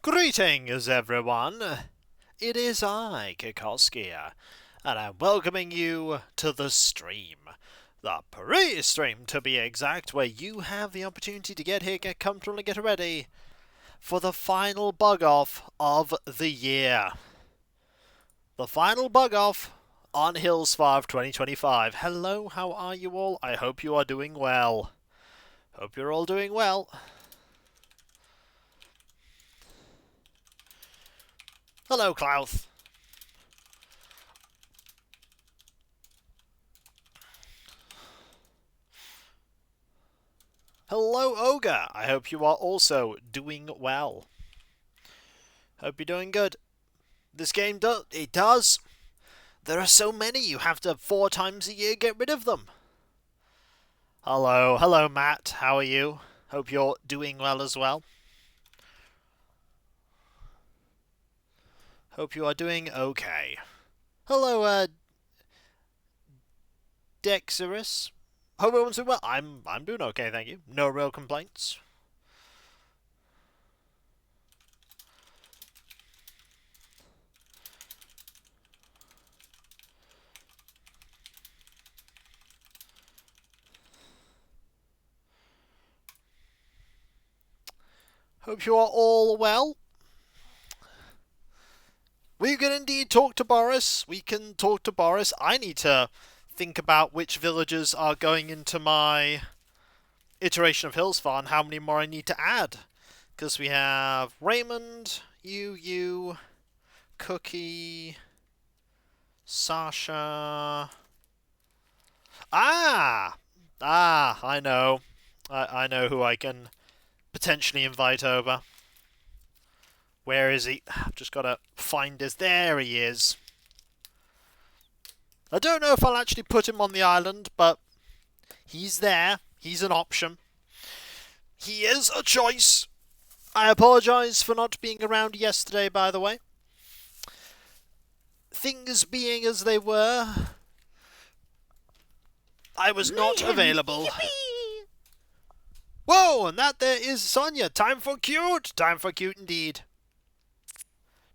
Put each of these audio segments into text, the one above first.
Greetings, everyone. It is I, Kikoski, and I'm welcoming you to the stream. The pre-stream, to be exact, where you have the opportunity to get here, get comfortable, and get ready for the final bug-off of the year. The final bug-off on Hillsfarve 2025. Hello, how are you all? I hope you are doing well. Hope you're all doing well. Hello, Klaus. Hello, Ogre. I hope you are also doing well. Hope you're doing good. This game does. There are so many, you have to 4 times a year get rid of them. Hello, Matt. How are you? Hope you're doing well as well. Hope you are doing okay. Hello, Dexterus. Hope everyone's doing well. I'm doing okay, thank you. No real complaints. Hope you are all well. We can indeed talk to Boris. We can talk to Boris. I need to think about which villagers are going into my iteration of Hillsfarne and how many more I need to add. Because we have Raymond, you, Cookie, Sasha. I know. I know who I can potentially invite over. Where is he? I've just got to find us. There he is. I don't know if I'll actually put him on the island, but he's there. He's an option. He is a choice. I apologise for not being around yesterday, by the way. Things being as they were, I was not available. Yippee! Whoa, and that there is Sonia. Time for cute. Time for cute indeed.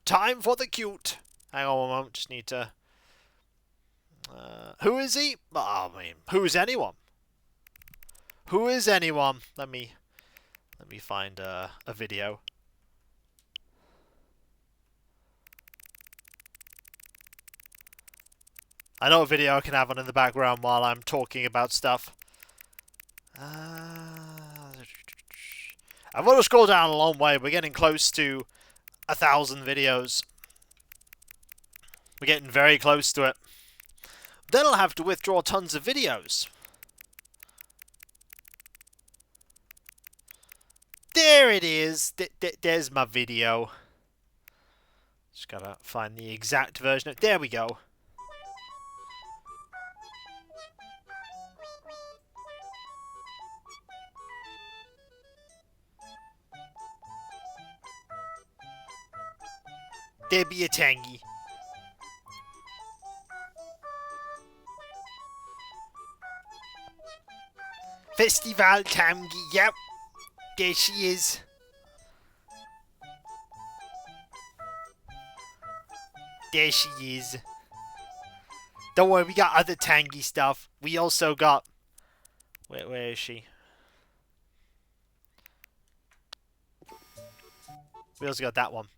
Time for the cute. Hang on a moment, just need to... who is he? I mean, who is anyone? Who is anyone? Let me find a video. I know a video I can have on in the background while I'm talking about stuff. I've got to scroll down a long way. We're getting close to 1,000 videos. We're getting very close to it. Then I'll have to withdraw tons of videos. There it is. There's my video. Just gotta find the exact version. There we go. There be a Tangy. Festival Tangy, yep. There she is. There she is. Don't worry, we got other Tangy stuff. We also got... Where is she? We also got that one.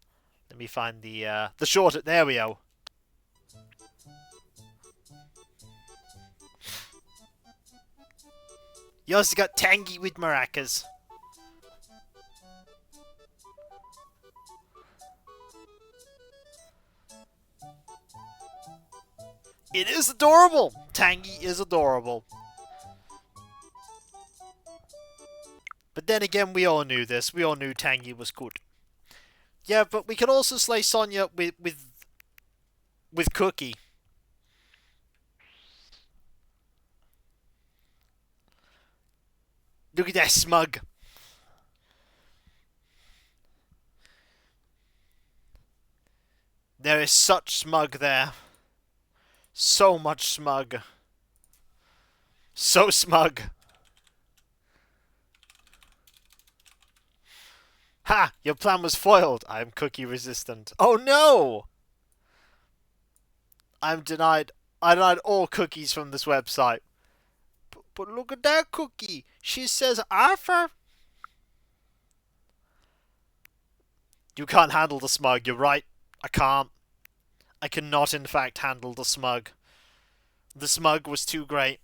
Let me find the short... There we go. You also got Tangy with maracas. It is adorable! Tangy is adorable. But then again, we all knew this. We all knew Tangy was good. Yeah, but we can also slay Sonya with Cookie. Look at that smug. There is such smug there. So much smug. So smug. Ha! Your plan was foiled. I am cookie resistant. Oh no! I'm denied. I denied all cookies from this website. But look at that cookie. She says Arthur. You can't handle the smug. You're right. I can't. I cannot, in fact, handle the smug. The smug was too great.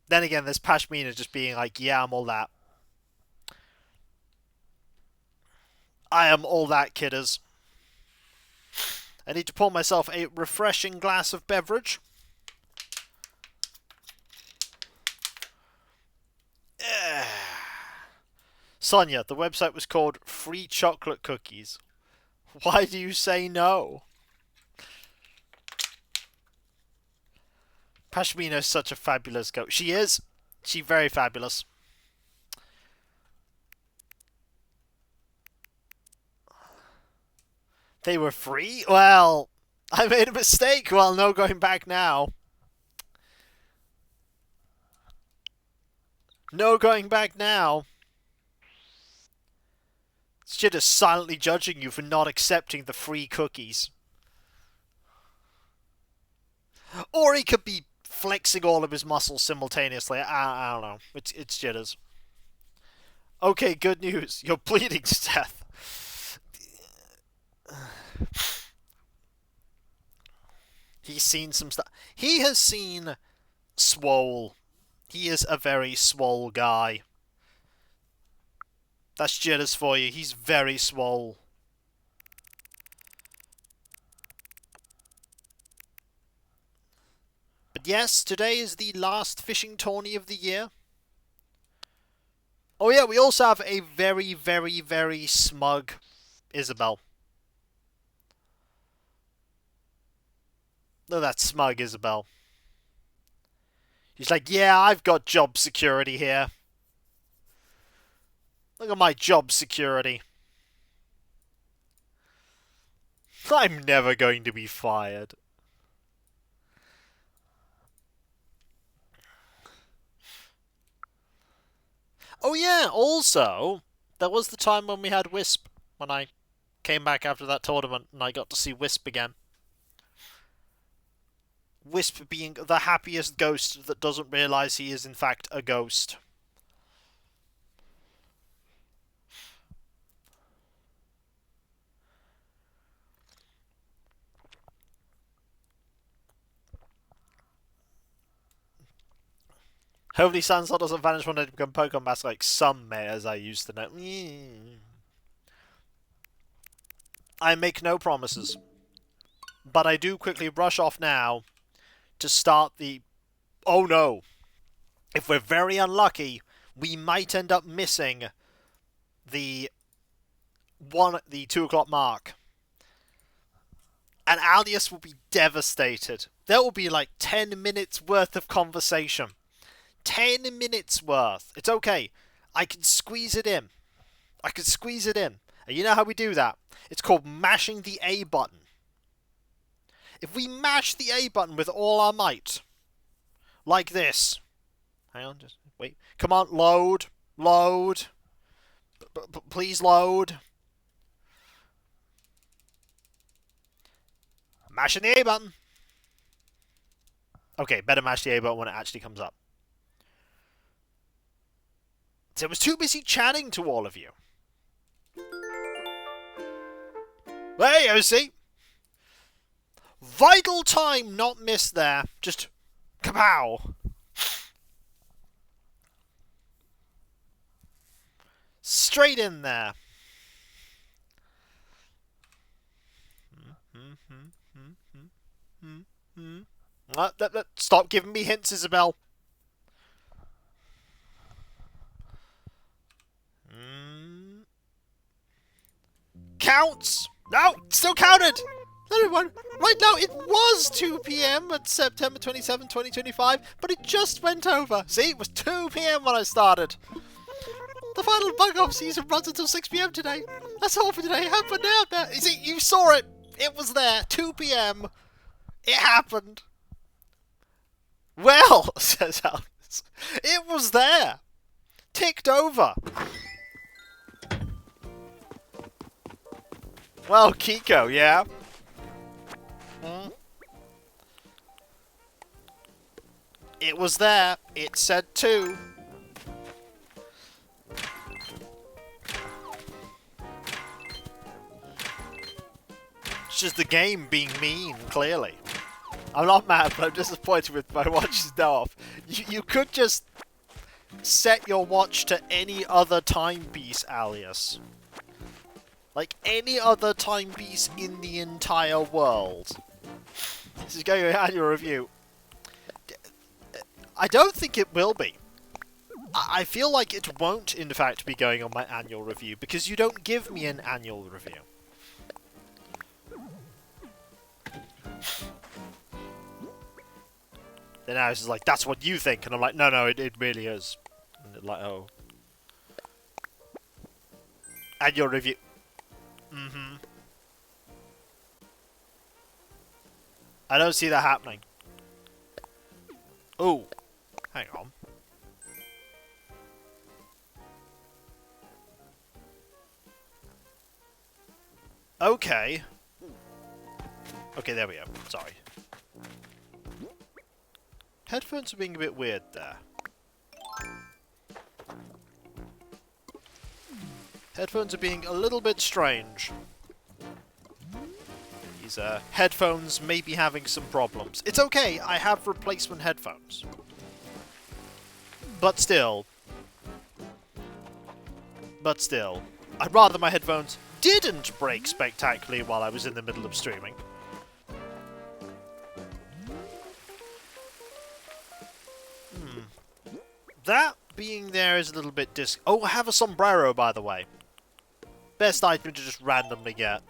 Then again, there's Pashmina just being like, yeah, I'm all that. I am all that, kidders. I need to pour myself a refreshing glass of beverage. Sonia, the website was called Free Chocolate Cookies. Why do you say no? Pashmina is such a fabulous goat. She is. She's very fabulous. They were free? Well, I made a mistake. Well, no going back now. No going back now. Shit is silently judging you for not accepting the free cookies. Or he could be flexing all of his muscles simultaneously. I don't know. It's jitters. Okay, good news. You're bleeding to death. He's seen some stuff. He has seen swole. He is a very swole guy. That's jitters for you. He's very swole. But yes, today is the last fishing tourney of the year. Oh yeah, we also have a very, very, very smug Isabel. No, that's smug Isabel. He's like, yeah, I've got job security here. Look at my job security. I'm never going to be fired. Oh yeah, also, there was the time when we had Wisp, when I came back after that tournament and I got to see Wisp again. Wisp being the happiest ghost that doesn't realise he is in fact a ghost. Hopefully Sandslot doesn't vanish when they become Pokemon Master like some mayors I used to know. I make no promises. But I do quickly rush off now to start the... Oh no! If we're very unlucky, we might end up missing the 2 o'clock mark. And Alias will be devastated. There will be like 10 minutes worth of conversation. 10 minutes worth. It's okay. I can squeeze it in. I can squeeze it in. And you know how we do that? It's called mashing the A button. If we mash the A button with all our might, like this. Hang on, just wait. Come on, load. Load. Please load. Mashing the A button. Okay, better mash the A button when it actually comes up. So I was too busy chatting to all of you. Hey, OC! Vital time not missed there. Just kapow. Straight in there. Stop giving me hints, Isabel. Counts! No! Still counted! Everyone, right now it was 2 PM on September 27, 2025, but it just went over. See, it was 2 PM when I started. The final bug-off season runs until 6 PM today. That's all for today. Have fun out there. See, you saw it. It was there. 2 PM. It happened. Well, says Alice, it was there. ticked over. Well, Kiko, yeah. It was there. It said 2. It's just the game being mean, clearly. I'm not mad, but I'm disappointed with my watch's now off. You could just set your watch to any other timepiece alias. Like any other timepiece in the entire world. This is going to be annual review. I don't think it will be. I feel like it won't, in fact, be going on my annual review, because you don't give me an annual review. Then Alice is like, that's what you think, and I'm like, no, it really is. And they're like, oh. Annual review. I don't see that happening. Ooh. Hang on. Okay. Okay, there we go. Sorry. Headphones are being a bit weird there. Headphones are being a little bit strange. These headphones may be having some problems. It's okay, I have replacement headphones. But still, I'd rather my headphones didn't break spectacularly while I was in the middle of streaming. That being there is a little bit Oh, I have a sombrero, by the way. Best item to just randomly get.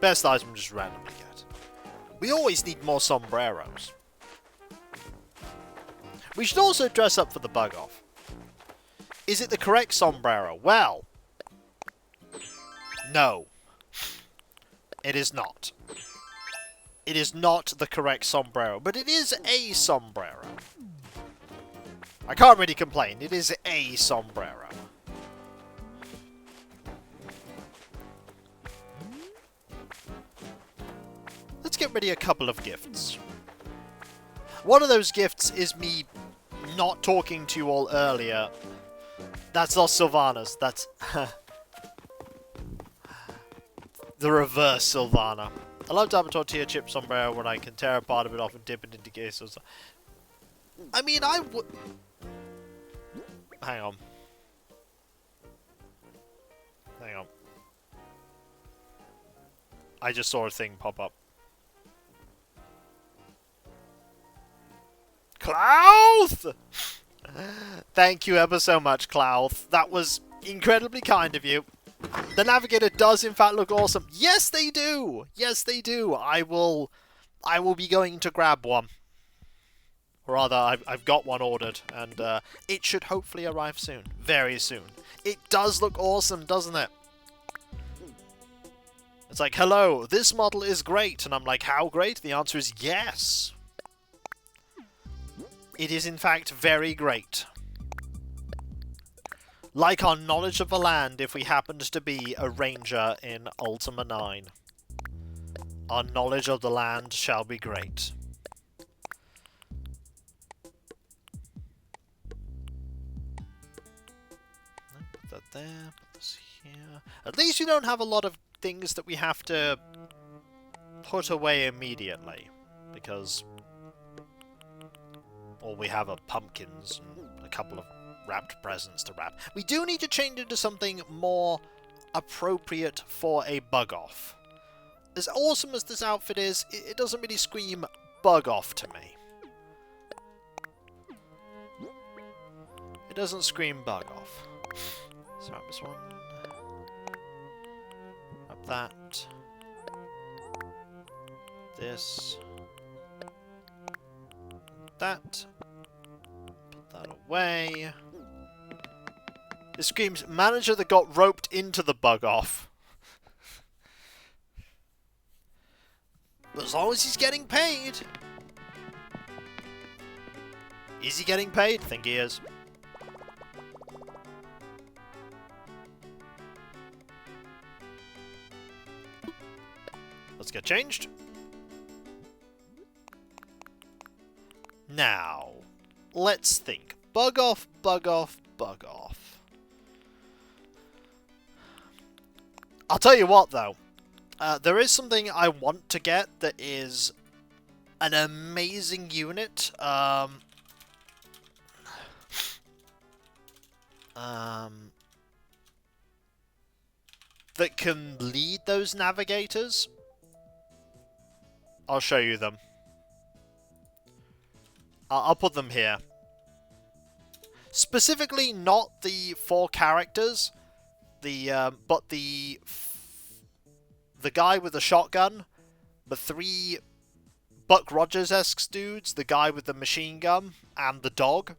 Best item to just randomly get. We always need more sombreros. We should also dress up for the bug-off. Is it the correct sombrero? Well, no. It is not. It is not the correct sombrero, but it is a sombrero. I can't really complain. It is a sombrero. Let's get ready a couple of gifts. One of those gifts is me not talking to you all earlier. That's Los Sylvanas. That's the reverse Sylvana. I love to have a tortilla chip sombrero when I can tear a part of it off and dip it into quesos. I mean, I would... Hang on. Hang on. I just saw a thing pop up. Clouth! Thank you ever so much, Clouth. That was incredibly kind of you. The Navigator does in fact look awesome. Yes, they do! Yes, they do. I will be going to grab one. Or rather, I've got one ordered, and it should hopefully arrive soon. Very soon. It does look awesome, doesn't it? It's like, hello, this model is great. And I'm like, how great? The answer is yes. It is in fact very great. Like our knowledge of the land if we happened to be a ranger in Ultima 9. Our knowledge of the land shall be great. Put that there, put this here. At least we don't have a lot of things that we have to put away immediately. Because all we have are pumpkins and a couple of wrapped presents to wrap. We do need to change into something more appropriate for a bug-off. As awesome as this outfit is, it doesn't really scream bug-off to me. It doesn't scream bug-off. So wrap this one. Wrap that. This. That. Put that away. It screams manager that got roped into the bug-off. As long as he's getting paid. Is he getting paid? Think he is. Let's get changed. Now, let's think. Bug off, bug off, bug off. I'll tell you what, though. There is something I want to get that is an amazing unit. That can lead those navigators. I'll show you them. I'll put them here. Specifically, not the 4 characters, but the guy with the shotgun, the 3 Buck Rogers-esque dudes, the guy with the machine gun, and the dog.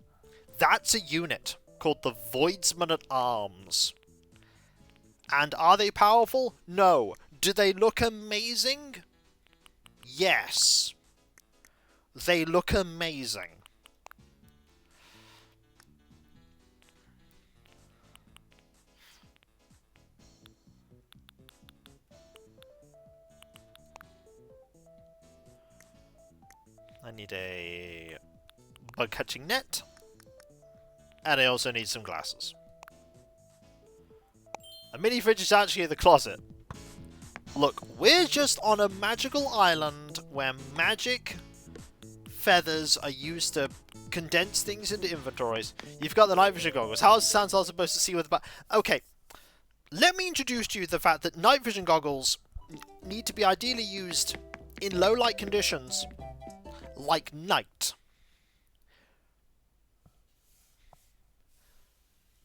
That's a unit called the Voidsman at Arms. And are they powerful? No. Do they look amazing? Yes. They look amazing. I need a bug catching net. And I also need some glasses. A mini fridge is actually in the closet. Look, we're just on a magical island where magic feathers are used to condense things into inventories. You've got the night vision goggles. How is Sansal supposed to see with the back? Okay, let me introduce to you the fact that night vision goggles need to be ideally used in low light conditions, like night.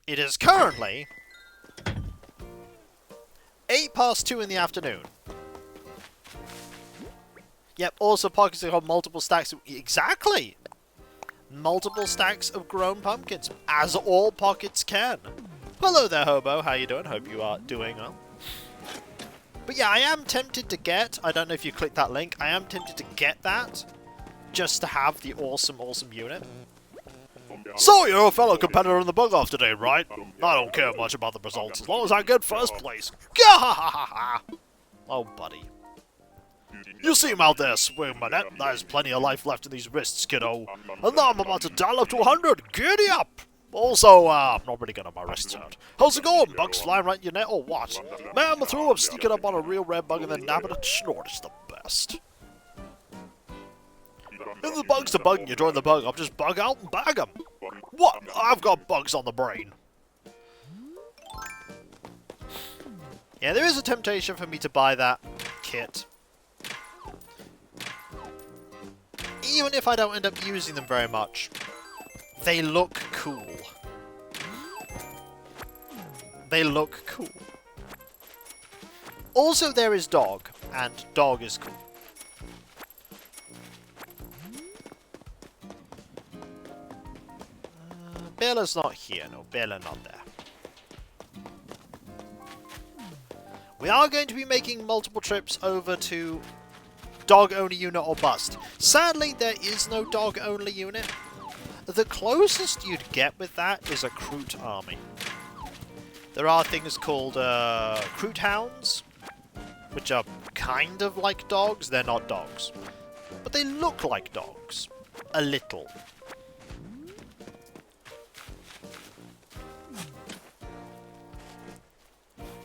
It is currently 2:08 in the afternoon. Yep, also pockets that have multiple stacks of... Exactly! Multiple stacks of grown pumpkins, as all pockets can. Hello there, Hobo. How you doing? Hope you are doing well. But yeah, I am tempted to get... I don't know if you clicked that link. I am tempted to get that, just to have the awesome, awesome unit. So, you're a fellow competitor in the bug off today, right? I don't care much about the results, as long as I get first place. Gah-ha-ha-ha-ha! Oh, buddy. You see him out there swinging my net? There's plenty of life left in these wrists, kiddo. And now I'm about to dial up to 100. Giddy up! Also, I'm not really getting my wrists hurt. How's it going? Bugs flying right in your net or what? Man, the thrill of sneaking up on a real red bug and then nabbing a snort is the best. If the bug's to bug and you join the bug, I'll just bug out and bag them. What? I've got bugs on the brain. Yeah, there is a temptation for me to buy that kit. Even if I don't end up using them very much. They look cool. They look cool. Also, there is Dog, and Dog is cool. Bella's not here. No, Bella not there. We are going to be making multiple trips over to dog-only unit or bust. Sadly, there is no dog-only unit. The closest you'd get with that is a Kroot army. There are things called Kroot hounds, which are kind of like dogs. They're not dogs, but they look like dogs. A little.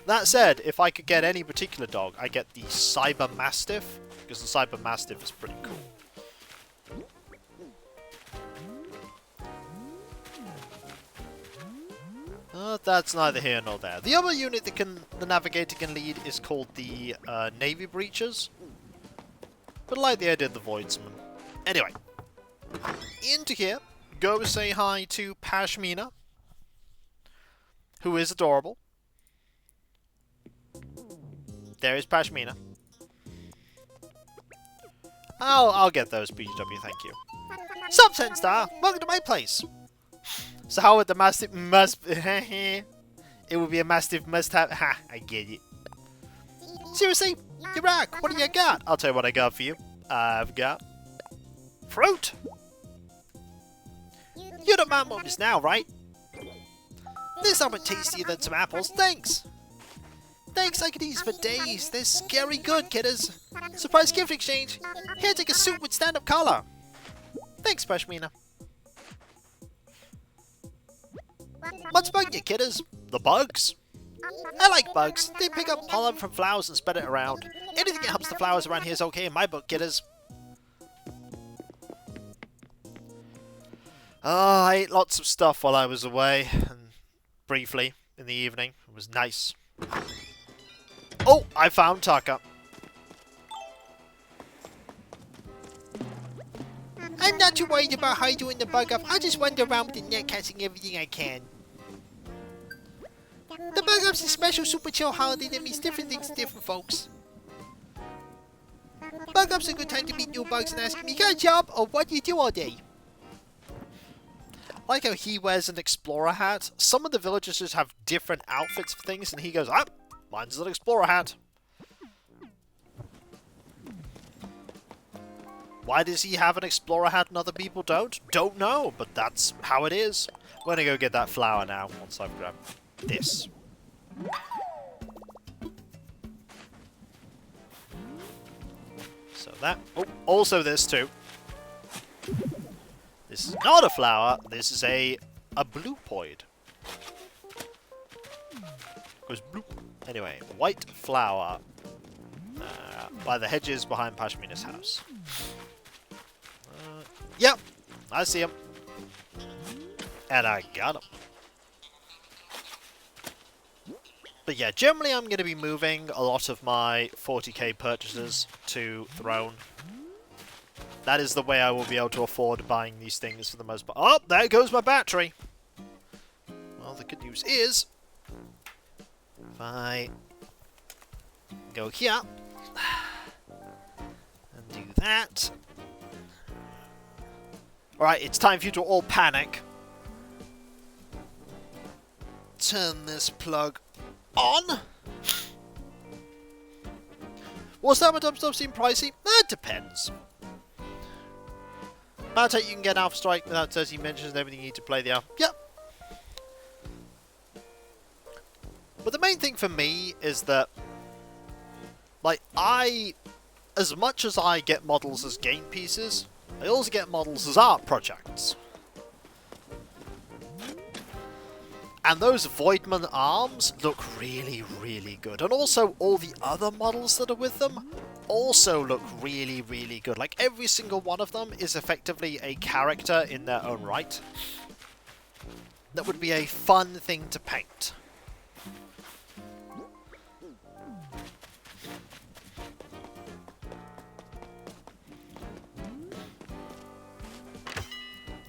That said, if I could get any particular dog, I get the Cyber Mastiff, because the Cyber Mastiff is pretty cool. That's neither here nor there. The other unit that the Navigator can lead is called the Navy Breachers. But I like the idea of the Voidsman. Anyway, into here, go say hi to Pashmina, who is adorable. There is Pashmina. I'll get those, BGW, thank you. Sup, Senstar? Welcome to my place. So how would the Mastiff it would be a Mastiff must have... Ha, I get it. Seriously? You rock! What do you got? I'll tell you what I got for you. I've got fruit! You don't mind mums now, right? They're somewhat tastier than some apples, thanks! Thanks, I could eat for days. They're scary good, kidders. Surprise gift exchange. Here, take a suit with stand-up collar. Thanks, Pashmina. What's bugging you, kidders? The bugs? I like bugs. They pick up pollen from flowers and spread it around. Anything that helps the flowers around here is okay in my book, kidders. Oh, I ate lots of stuff while I was away, and briefly in the evening. It was nice. Oh, I found Tucker. I'm not too worried about how you're doing the bug up. I just wander around with the net catching everything I can. The bug up's a special super chill holiday that means different things to different folks. Bug up's a good time to meet new bugs and ask them, you got a job or what do you do all day? I like how he wears an explorer hat. Some of the villagers just have different outfits for things and he goes, ah, mine's an explorer hat. Why does he have an explorer hat and other people don't? Don't know, but that's how it is. We're gonna go get that flower now, once I've grabbed this. So that... Oh, also this too. This is not a flower, this is a bluepoid. Goes bloop. Anyway, white flower by the hedges behind Pashmina's house. Yep, I see him. And I got him. But yeah, generally I'm going to be moving a lot of my 40k purchases to Throne. That is the way I will be able to afford buying these things for the most part. Oh, there goes my battery. Well, the good news is, if I go here and do that. Alright, it's time for you to all panic. Turn this plug on. Was that my dub seem pricey? That depends. I take you can get Alpha Strike without 30 mentions and everything you need to play the Alpha. Yep. But the main thing for me is that, like, as much as I get models as game pieces, I also get models as art projects. And those Voidman arms look really, really good. And also all the other models that are with them also look really, really good. Like every single one of them is effectively a character in their own right. That would be a fun thing to paint.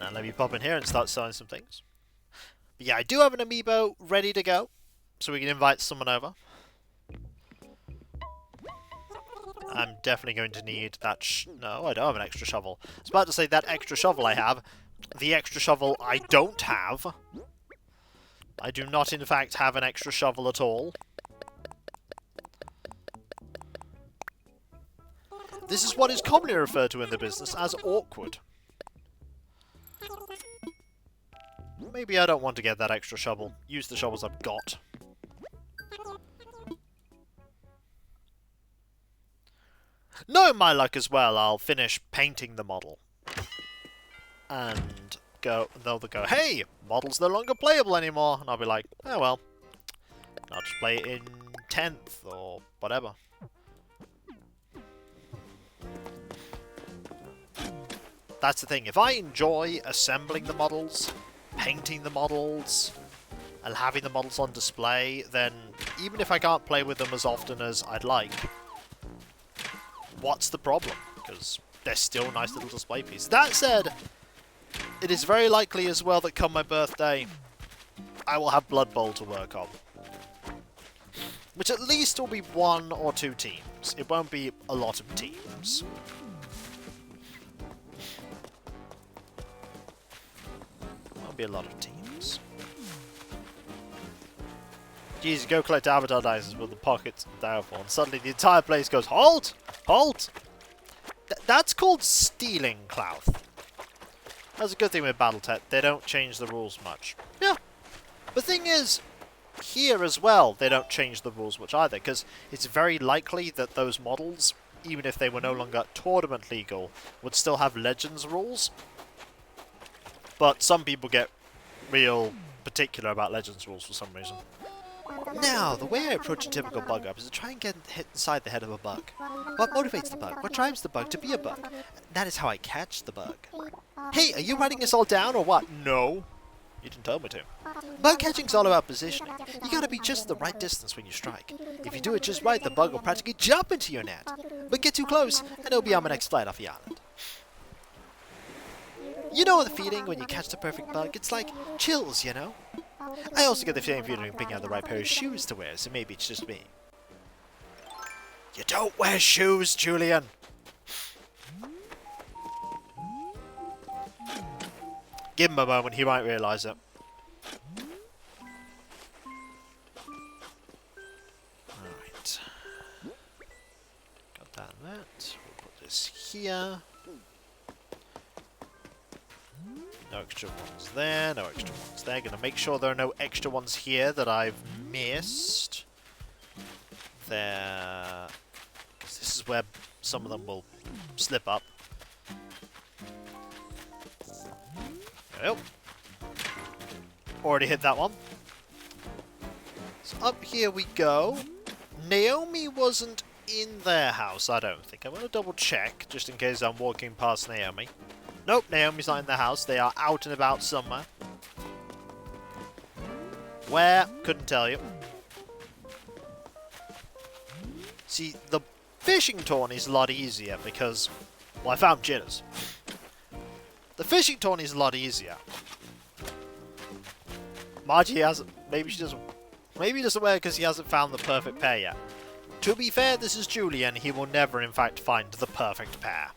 Now let me pop in here and start selling some things. But yeah, I do have an amiibo ready to go, so we can invite someone over. I'm definitely going to need that no, I don't have an extra shovel. I was about to say that extra shovel I have. The extra shovel I don't have. I do not, in fact, have an extra shovel at all. This is what is commonly referred to in the business as awkward. Maybe I don't want to get that extra shovel. Use the shovels I've got. Knowing my luck as well, I'll finish painting the model. And they'll go, hey, model's no longer playable anymore. And I'll be like, oh well. I'll just play it in 10th or whatever. That's the thing. If I enjoy assembling the models, painting the models, and having the models on display, then even if I can't play with them as often as I'd like, what's the problem? Because they're still nice little display pieces. That said, it is very likely as well that come my birthday, I will have Blood Bowl to work on. Which at least will be 1 or 2 teams. It won't be a lot of teams. Be a lot of teams. Jeez, you go collect avatar dices with the pockets downfall, and suddenly the entire place goes, halt! Halt! That's called stealing, Clouth. That's a good thing with Battletech, they don't change the rules much. Yeah. The thing is, here as well, they don't change the rules much either, because it's very likely that those models, even if they were no longer tournament legal, would still have Legends rules. But some people get real particular about Legends rules for some reason. Now, the way I approach a typical bug up is to try and get hit inside the head of a bug. What motivates the bug? What drives the bug to be a bug? That is how I catch the bug. Hey, are you writing us all down or what? No. You didn't tell me to. Bug catching's all about positioning. You gotta be just the right distance when you strike. If you do it just right, the bug will practically jump into your net. But get too close, and it'll be on my next flight off the island. You know the feeling when you catch the perfect bug? It's like chills, you know? I also get the feeling you didn't pick out the right pair of shoes to wear, so maybe it's just me. You don't wear shoes, Julian! Give him a moment, he might realise it. Alright. Got that and that. We'll put this here. No extra ones there, no extra ones there. Gonna make sure there are no extra ones here that I've missed. There. Because this is where some of them will slip up. There we go. Already hit that one. So up here we go. Naomi wasn't in their house, I don't think. I'm gonna double check, just in case I'm walking past Naomi. Nope, Naomi's not in the house. They are out and about somewhere. Where? Couldn't tell you. See, the fishing tourney is a lot easier because... Well, I found jitters. The fishing tourney is a lot easier. Margie hasn't... Maybe she doesn't... Maybe he doesn't wear it because he hasn't found the perfect pair yet. To be fair, this is Julian. He will never, in fact, find the perfect pair.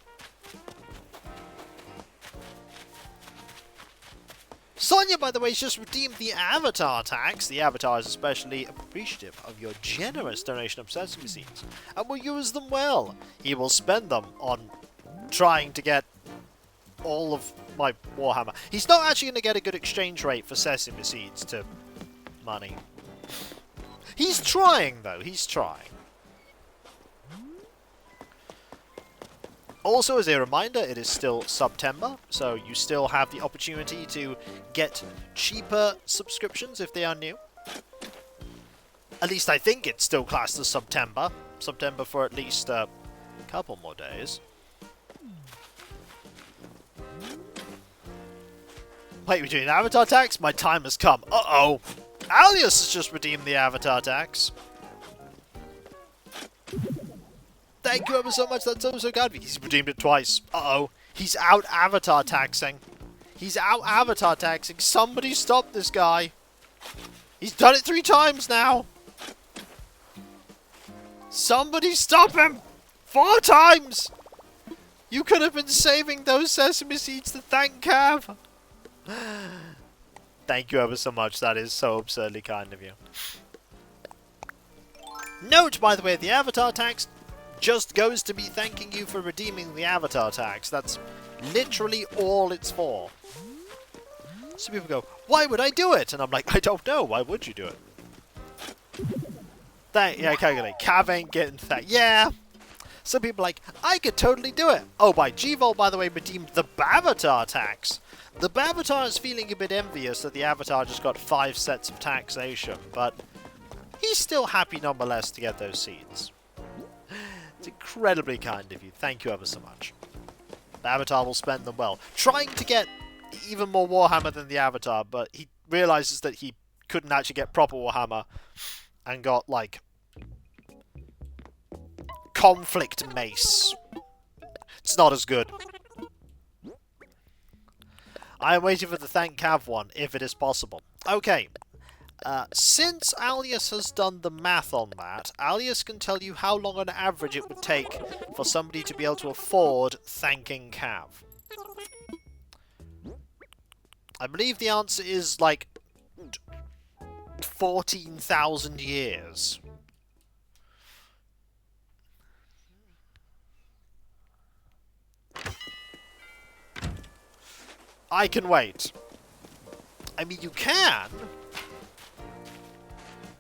Sonia, by the way, has just redeemed the Avatar tax. The Avatar is especially appreciative of your generous donation of sesame seeds and will use them well. He will spend them on trying to get all of my Warhammer. He's not actually going to get a good exchange rate for sesame seeds to money. He's trying, though. He's trying. Also, as a reminder, it is still September, so you still have the opportunity to get cheaper subscriptions if they are new. At least I think it's still classed as September. September for at least a couple more days. Wait, we're doing Avatar tax? My time has come. Uh-oh! Alias has just redeemed the Avatar tax. Thank you ever so much, that's so kind of you. He's redeemed it twice. Uh-oh. He's out Avatar taxing. He's out Avatar taxing. Somebody stop this guy. He's done it 3 times now. Somebody stop him! 4 times! You could have been saving those sesame seeds to thank Cav. Thank you ever so much. That is so absurdly kind of you. Note, by the way, the Avatar tax just goes to me thanking you for redeeming the Avatar tax. That's literally all it's for. So people go, why would I do it? And I'm like, I don't know. Why would you do it? Yeah, calculate. Cav ain't getting that. Yeah. Some people are like, I could totally do it. Oh, G-Vol, by the way, redeemed the Bavatar tax. The Bavatar is feeling a bit envious that the Avatar just got 5 sets of taxation, but he's still happy nonetheless to get those seeds. It's incredibly kind of you. Thank you ever so much. The Avatar will spend them well. Trying to get even more Warhammer than the Avatar, but he realizes that he couldn't actually get proper Warhammer and got, like, Conflict Mace. It's not as good. I am waiting for the Thank Cav one, if it is possible. Okay. Since Alias has done the math on that, Alias can tell you how long on average it would take for somebody to be able to afford thanking Cav. I believe the answer is, like, 14,000 years. I can wait. I mean, you can.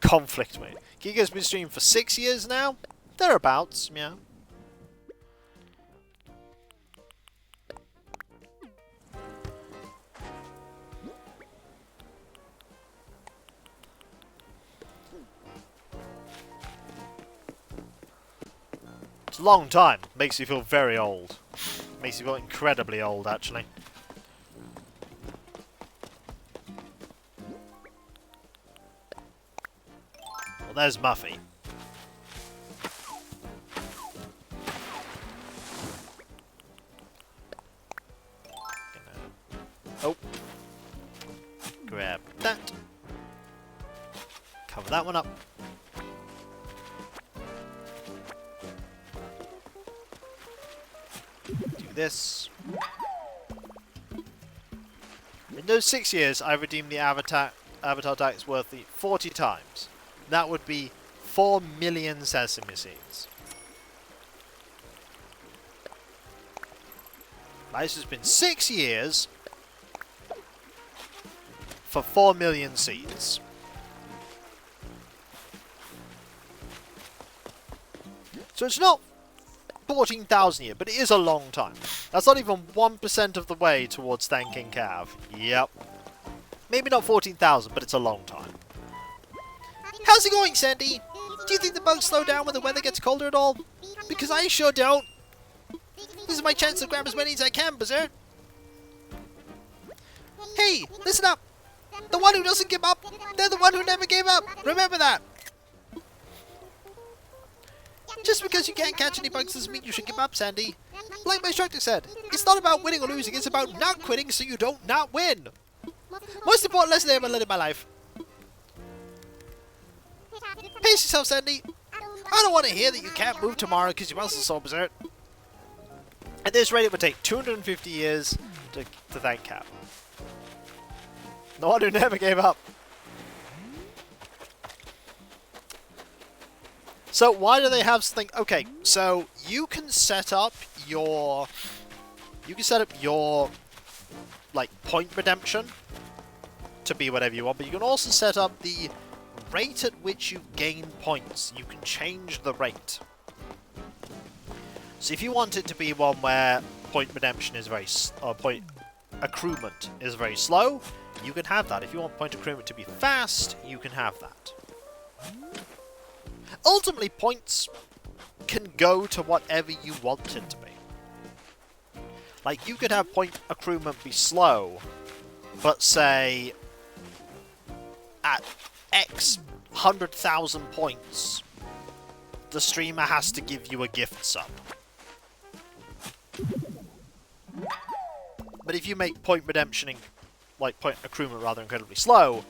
Conflict mate. Giga's been streaming for 6 years now? Thereabouts, yeah. It's a long time. Makes you feel very old. Makes you feel incredibly old, actually. Well, there's Muffy. Oh. Grab that. Cover that one up. Do this. In those 6 years, I redeemed the Avatar tax worth 40 times. That would be 4 million sesame seeds. This has been 6 years for 4 million seeds. So it's not 14,000 a year, but it is a long time. That's not even 1% of the way towards thanking Cav. Yep. Maybe not 14,000, but it's a long time. How's it going, Sandy? Do you think the bugs slow down when the weather gets colder at all? Because I sure don't. This is my chance to grab as many as I can, Berserk. Hey, listen up. The one who doesn't give up, they're the one who never gave up. Remember that. Just because you can't catch any bugs doesn't mean you should give up, Sandy. Like my instructor said, it's not about winning or losing, it's about not quitting so you don't not win. Most important lesson I ever learned in my life. Pace yourself, Sandy. I don't want to hear that you can't move tomorrow because your muscles are so berserk. At this rate, it would take 250 years to thank Cap. The one who never gave up. So why do they have something? Okay, so you can set up your like point redemption to be whatever you want, but you can also set up the rate at which you gain points. You can change the rate. So if you want it to be one where point redemption is point accruement is very slow, you can have that. If you want point accruement to be fast, you can have that. Ultimately, points can go to whatever you want it to be. Like, you could have point accruement be slow, but say at X 100,000 points, the streamer has to give you a gift sub. But if you make point redemption, like point accruement rather incredibly slow,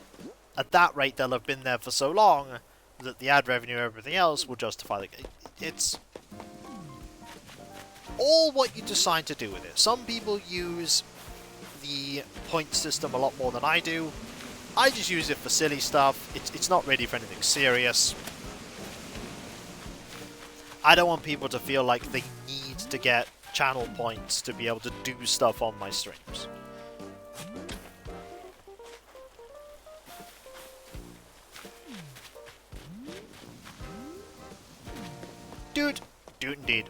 at that rate they'll have been there for so long that the ad revenue and everything else will justify the... It's all what you decide to do with it. Some people use the point system a lot more than I do. I just use it for silly stuff. It's not really for anything serious. I don't want people to feel like they need to get channel points to be able to do stuff on my streams. Dude, indeed.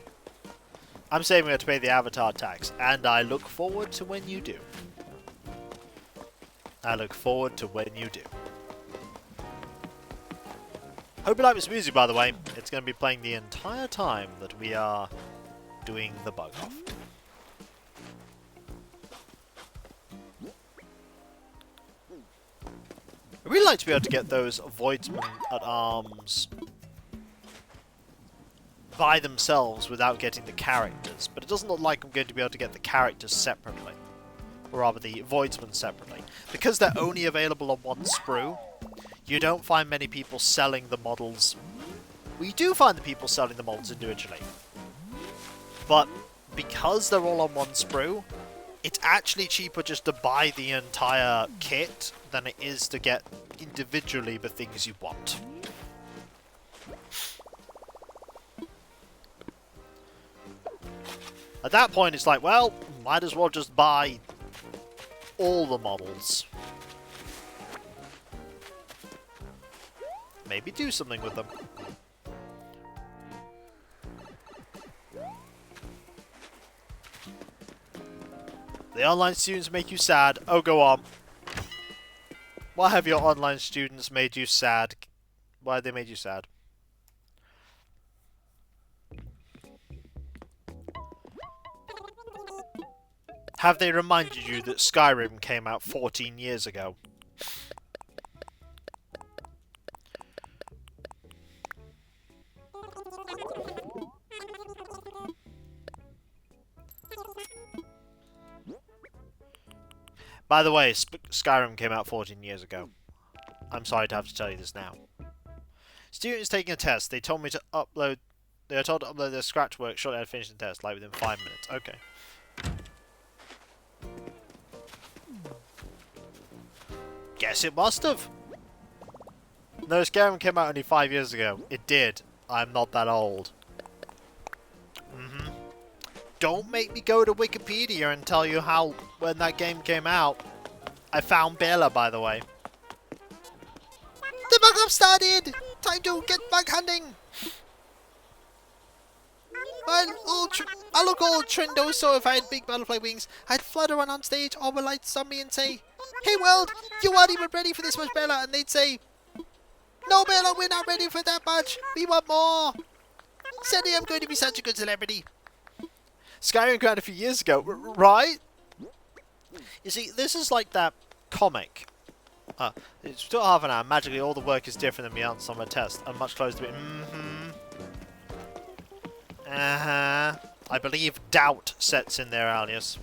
I'm saving her to pay the Avatar tax, and I look forward to when you do. I look forward to when you do. Hope you like this music, by the way. It's going to be playing the entire time that we are doing the bug off. I'd really like to be able to get those Voidsmen at Arms by themselves without getting the characters, but it doesn't look like I'm going to be able to get the characters separately. Or rather, the Voidsmen separately. Because they're only available on one sprue, you don't find many people selling the models. We do find the people selling the models individually. But because they're all on one sprue, it's actually cheaper just to buy the entire kit than it is to get individually the things you want. At that point, it's like, well, might as well just buy all the models. Maybe do something with them. The online students make you sad. Oh, go on. Why have your online students made you sad? Why have they made you sad? Have they reminded you that Skyrim came out 14 years ago? By the way, Skyrim came out 14 years ago. I'm sorry to have to tell you this now. Students taking a test. They told me to upload... They were told to upload their scratch work shortly after finishing the test, like within 5 minutes. Okay. Guess it must have. No, Skyrim came out only 5 years ago. It did. I'm not that old. Don't make me go to Wikipedia and tell you how, when that game came out. I found Bela, by the way. The bug up started! Time to get bug hunting! I look all trendo, so if I had big butterfly wings, I'd flutter around on stage, all the lights on me and say, "Hey world, you aren't even ready for this much, Bella," and they'd say, "No, Bella, we're not ready for that much. We want more. Someday I'm going to be such a good celebrity." Skyrim came out a few years ago, right? You see, this is like that comic. It's still half an hour. Magically, all the work is different than the answers on my test. I'm much closer to it. I believe doubt sets in there, alias.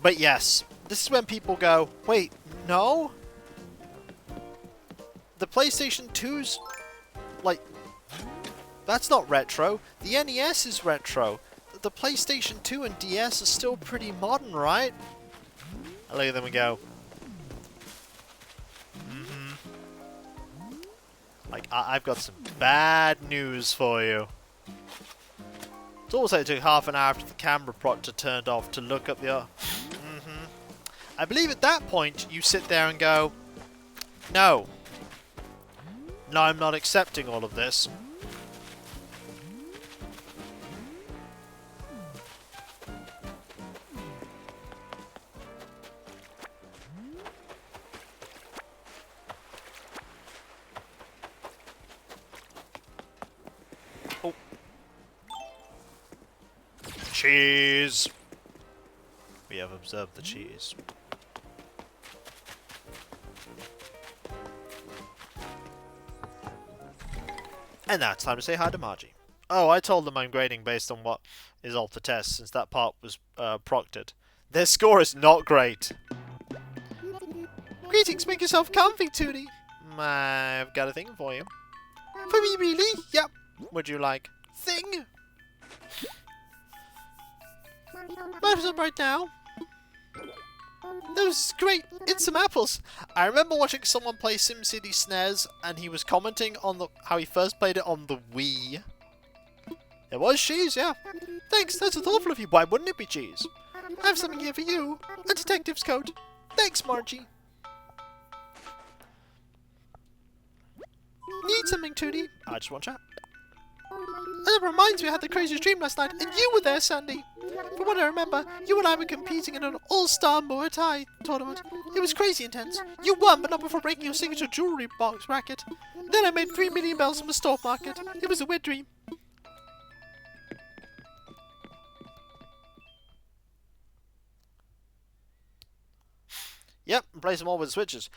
But yes, this is when people go, wait, no? The PlayStation 2's, like, that's not retro. The NES is retro. The PlayStation 2 and DS are still pretty modern, right? I look at them and go, like, I've got some bad news for you. It's also took half an hour after the camera proctor turned off to look up the... I believe at that point you sit there and go, no. No, I'm not accepting all of this. Oh. Cheese. We have observed the cheese. And now it's time to say hi to Margie. Oh, I told them I'm grading based on what is off the test, since that part was proctored. Their score is not great. Greetings, make yourself comfy, Tootie. I've got a thing for you. For me, really? Yep. Would you like thing? Might as well right now. That was great. It's some apples. I remember watching someone play SimCity SNES, and he was commenting on how he first played it on the Wii. It was cheese, yeah. Thanks, that's thoughtful of you. Why wouldn't it be cheese? I have something here for you. A detective's coat. Thanks, Margie. Need something, Tootie? I just want chat. That reminds me I had the craziest dream last night, and you were there, Sandy. From what I remember, you and I were competing in an all-star Muay Thai tournament. It was crazy intense. You won, but not before breaking your signature jewelry box racket. Then I made 3 million bells from the stock market. It was a weird dream. Yep, and play some more with the switches.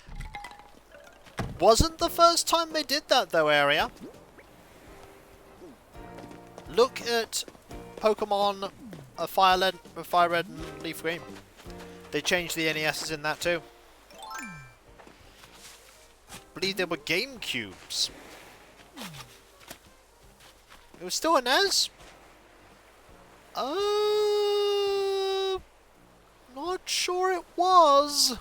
Wasn't the first time they did that, though, Area. Look at Pokemon Fire Red and Leaf Green. They changed the NESs in that too. I believe they were GameCubes. It was still a NES, Not sure it was.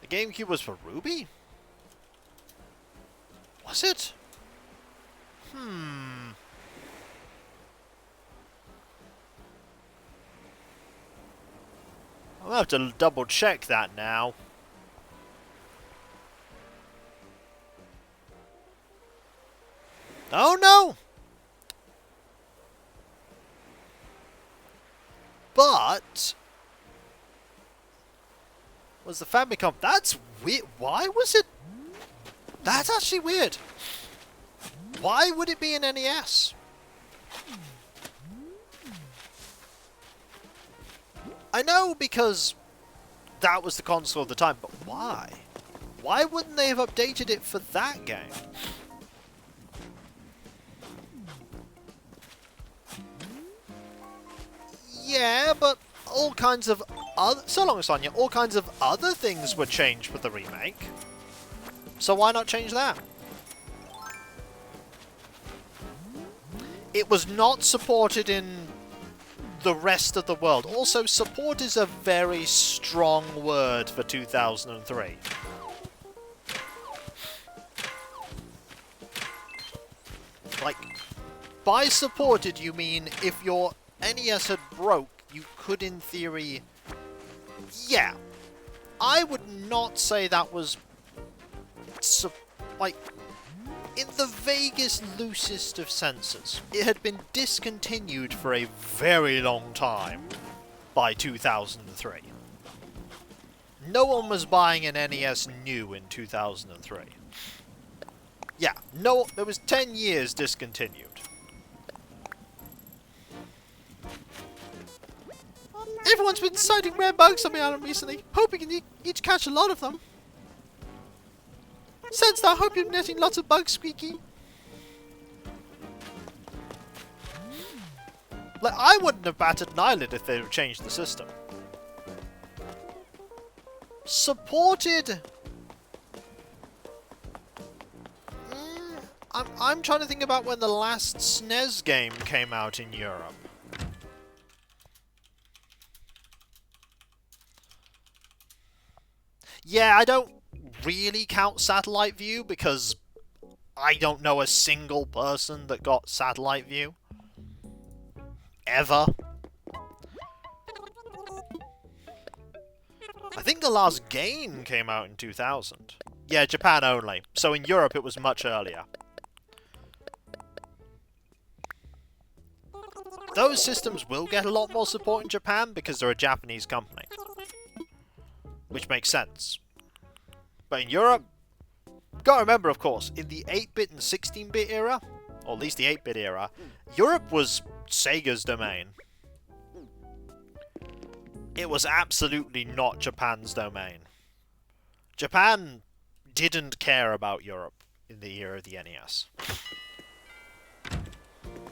The GameCube was for Ruby? Was it? I'll have to double check that now. Oh no! But was the Famicom? That's weird. Why was it? That's actually weird. Why would it be an NES? I know because that was the console of the time, but why? Why wouldn't they have updated it for that game? Yeah, but all kinds of other... So long, Sonia, all kinds of other things were changed for the remake. So why not change that? It was not supported in the rest of the world. Also, support is a very strong word for 2003. Like, by supported you mean if your NES had broke, you could in theory... Yeah. I would not say that was... like... in the vaguest, loosest of senses. It had been discontinued for a very long time by 2003. No one was buying an NES new in 2003. Yeah, no, it was 10 years discontinued. Everyone's been sighting rare bugs on the island recently, hoping you each catch a lot of them. Since I hope you're netting lots of bugs, Squeaky. Like, I wouldn't have batted an eyelid if they had changed the system. Supported... I'm trying to think about when the last SNES game came out in Europe. Yeah, I don't really count Satellite View because I don't know a single person that got Satellite View. Ever. I think the last game came out in 2000. Yeah, Japan only. So in Europe it was much earlier. Those systems will get a lot more support in Japan because they're a Japanese company. Which makes sense. But in Europe, gotta remember, of course, in the 8-bit and 16-bit era, or at least the 8-bit era, Europe was Sega's domain. It was absolutely not Japan's domain. Japan didn't care about Europe in the era of the NES.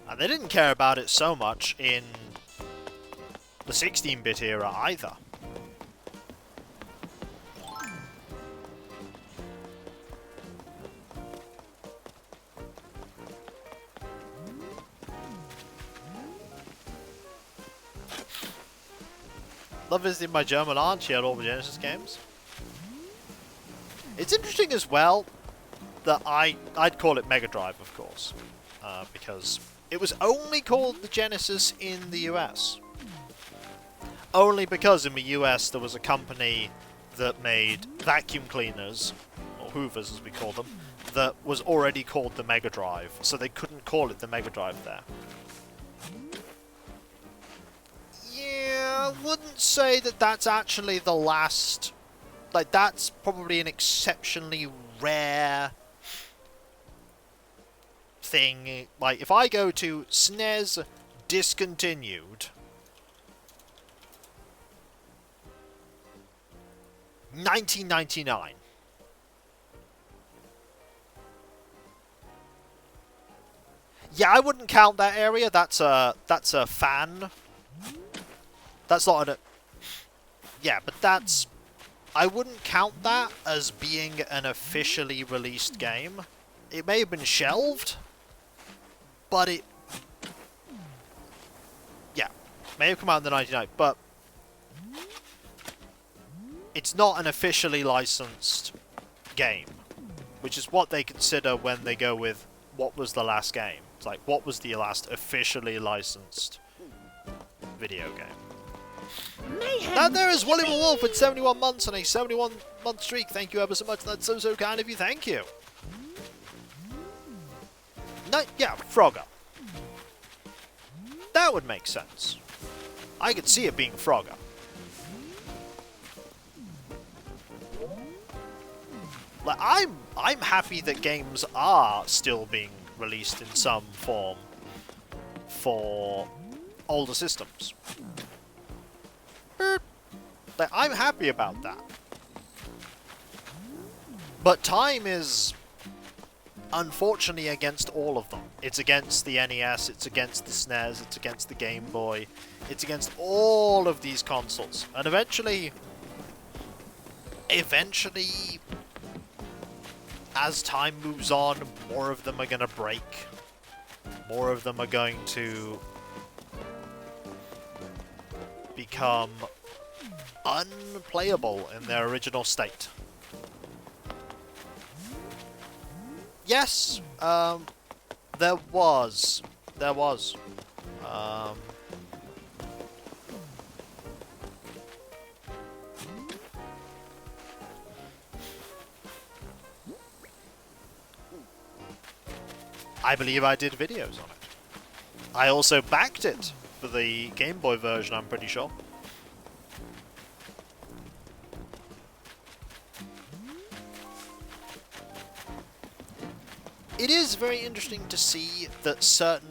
And they didn't care about it so much in the 16-bit era either. Love visiting my German aunt, she had all the Genesis games. It's interesting as well that I'd call it Mega Drive, of course, because it was only called the Genesis in the US. Only because in the US there was a company that made vacuum cleaners, or Hoovers as we call them, that was already called the Mega Drive, so they couldn't call it the Mega Drive there. Yeah, I wouldn't say that that's actually the last... Like, that's probably an exceptionally rare thing. Like, if I go to SNES discontinued, 1999. Yeah, I wouldn't count that area. That's a fan. That's not an... Yeah, but that's I wouldn't count that as being an officially released game. It may have been shelved, but it... yeah, may have come out in the 99, but it's not an officially licensed game, which is what they consider when they go with what was the last game. It's like, what was the last officially licensed video game? And there is William Wolf with 71 months on a 71-month streak. Thank you ever so much. That's so kind of you. Thank you. No, yeah, Frogger. That would make sense. I could see it being Frogger. Like, I'm happy that games are still being released in some form for older systems. Like, I'm happy about that. But time is unfortunately against all of them. It's against the NES, it's against the SNES, it's against the Game Boy, it's against all of these consoles. And eventually, as time moves on, more of them are going to break. More of them are going to become unplayable in their original state. Yes, there was. I believe I did videos on it. I also backed it for the Game Boy version, I'm pretty sure. It is very interesting to see that certain...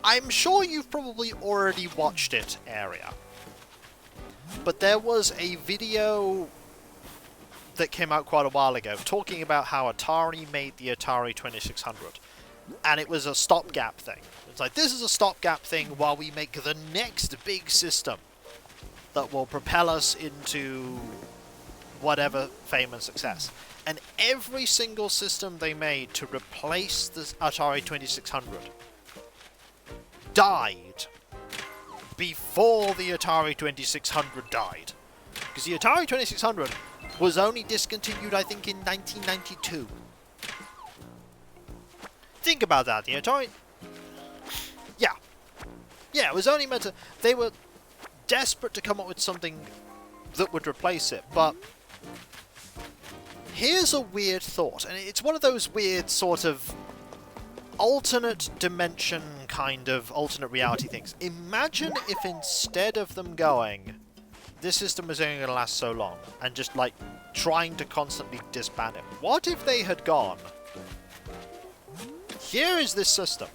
I'm sure you've probably already watched it, area. But there was a video that came out quite a while ago talking about how Atari made the Atari 2600. And it was a stopgap thing. It's like, this is a stopgap thing while we make the next big system that will propel us into whatever fame and success. And every single system they made to replace the Atari 2600 died before the Atari 2600 died. Because the Atari 2600 was only discontinued, I think, in 1992. Think about that. The Atari... Yeah, it was only meant to... They were desperate to come up with something that would replace it, but... Here's a weird thought, and it's one of those weird sort of alternate dimension kind of alternate reality things. Imagine if instead of them going, this system is only going to last so long, and just like trying to constantly disband it. What if they had gone, here is this system.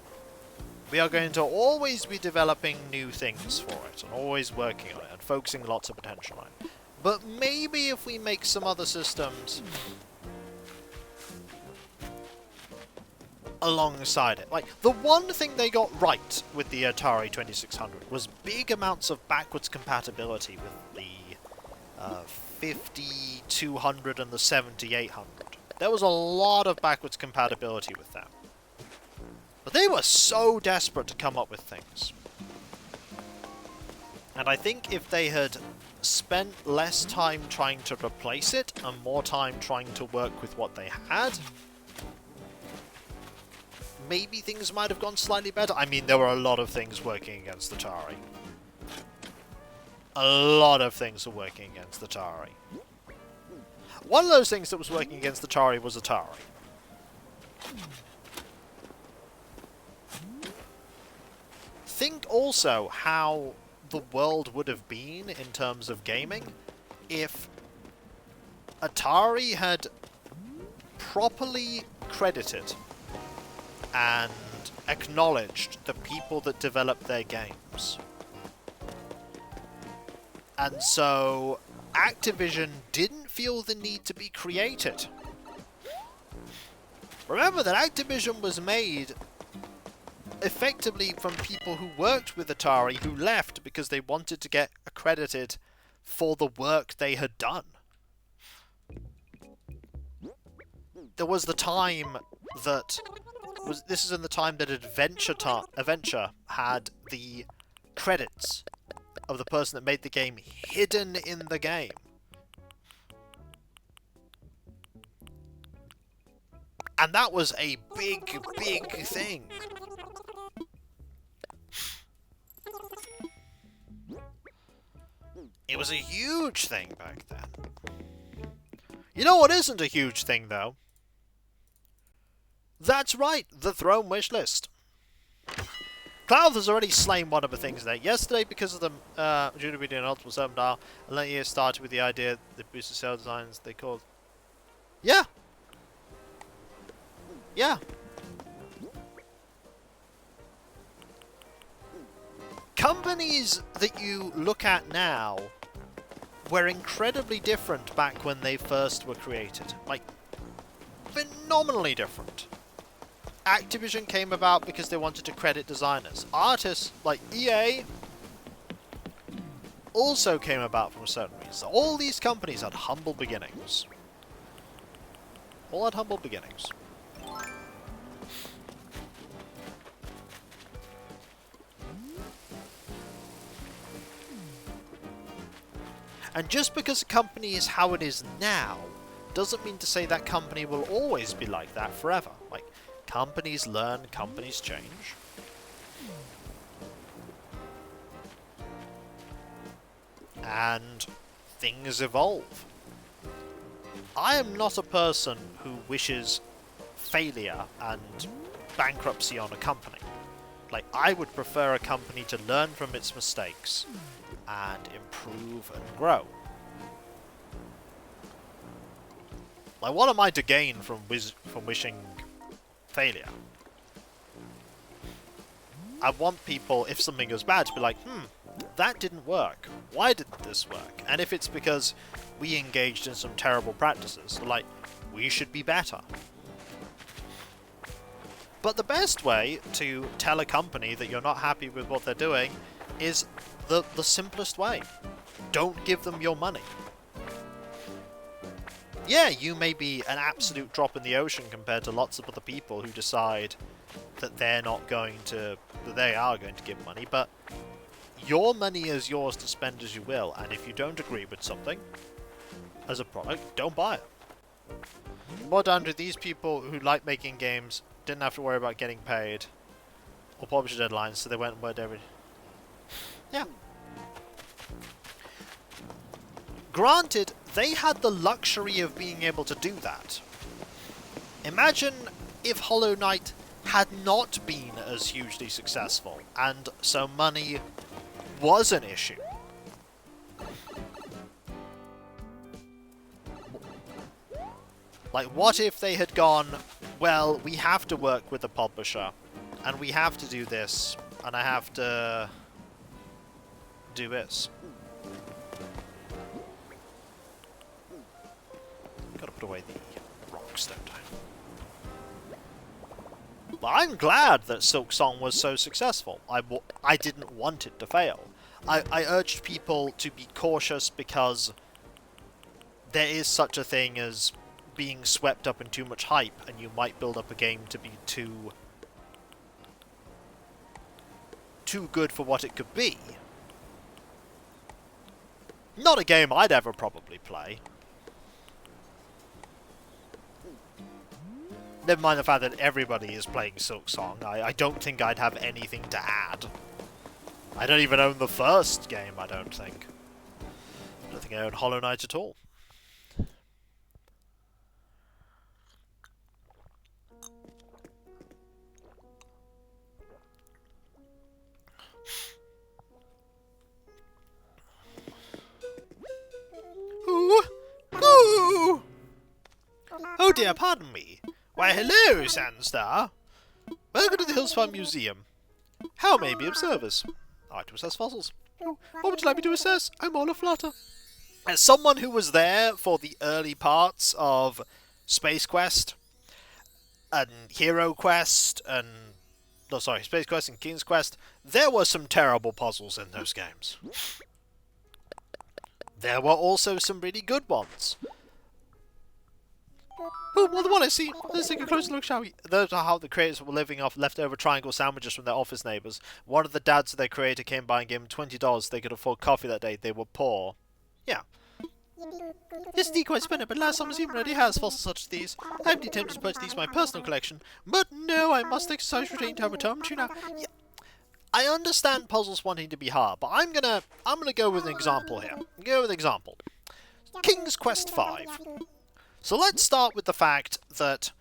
We are going to always be developing new things for it, and always working on it, and focusing lots of potential on it. But maybe if we make some other systems alongside it. Like, the one thing they got right with the Atari 2600 was big amounts of backwards compatibility with the 5200 and the 7800. There was a lot of backwards compatibility with that. But they were so desperate to come up with things. And I think if they had spent less time trying to replace it and more time trying to work with what they had, maybe things might have gone slightly better. I mean, there were a lot of things working against Atari. A lot of things were working against Atari. One of those things that was working against Atari was Atari. Think also how the world would have been in terms of gaming if Atari had properly credited and acknowledged the people that developed their games. And so Activision didn't feel the need to be created. Remember that Activision was made effectively from people who worked with Atari who left because they wanted to get accredited for the work they had done. There was the time that this is in the time that Adventure had the credits of the person that made the game hidden in the game. And that was a big, big thing. It was a huge thing back then. You know what isn't a huge thing, though? That's right, the Throne wish list. Cloud has already slain one of the things there. Yesterday, because of the due to be doing Ultimate Servant Dial, and that year started with the idea that boosted sale designs they called. Yeah! Yeah! Companies that you look at now were incredibly different back when they first were created. Like, phenomenally different. Activision came about because they wanted to credit designers. Artists like EA also came about from a certain reason. All these companies had humble beginnings. All had humble beginnings. And just because a company is how it is now, doesn't mean to say that company will always be like that forever. Like, companies learn, companies change. And things evolve. I am not a person who wishes failure and bankruptcy on a company. Like, I would prefer a company to learn from its mistakes and improve and grow. Like, what am I to gain from wishing failure? I want people, if something goes bad, to be like, that didn't work. Why didn't this work? And if it's because we engaged in some terrible practices, like, we should be better. But the best way to tell a company that you're not happy with what they're doing is the simplest way. Don't give them your money. Yeah, you may be an absolute drop in the ocean compared to lots of other people who decide that they are going to give money, but your money is yours to spend as you will, and if you don't agree with something as a product, don't buy it. More down to these people who like making games, didn't have to worry about getting paid or publisher deadlines, so they went and worked every... Yeah. Granted, they had the luxury of being able to do that. Imagine if Hollow Knight had not been as hugely successful, and so money was an issue. Like, what if they had gone, well, we have to work with the publisher, and we have to do this, and I have to do this. Gotta put away the rocks, don't I? But I'm glad that Silk Song was so successful. I didn't want it to fail. I urged people to be cautious because there is such a thing as being swept up in too much hype, and you might build up a game to be too good for what it could be. Not a game I'd ever probably play. Never mind the fact that everybody is playing Silk Song. I don't think I'd have anything to add. I don't even own the first game, I don't think. I don't think I own Hollow Knight at all. Ooh! Ooh! Oh dear, pardon me. Why, hello, Sandstar. Welcome to the Hillsfarm Museum. How may I be of service? I like to assess fossils. Oh, what would you like me to assess? I'm all aflutter. As someone who was there for the early parts of Space Quest and Hero Quest and... No, sorry, Space Quest and King's Quest, there were some terrible puzzles in those games. there were also some really good ones. Oh, well, the one I see. Let's take a closer look, shall we? Those are how the creators were living off leftover triangle sandwiches from their office neighbours. One of the dads of their creator came by and gave him $20 so they could afford coffee that day. They were poor. Yeah. This is quite spinner, but last summer's even already has fossils such as these. I have attempted to purchase these for my personal collection, but no, I must exercise restraint to overcome you now. Yeah. I understand puzzles wanting to be hard, but I'm gonna go with an example here. Go with an example. King's Quest V. So let's start with the fact that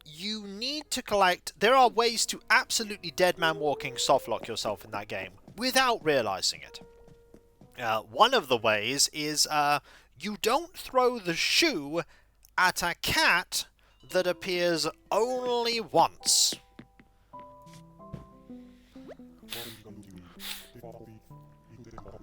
you need to collect... There are ways to absolutely dead man walking softlock yourself in that game without realising it. One of the ways is you don't throw the shoe at a cat that appears only once.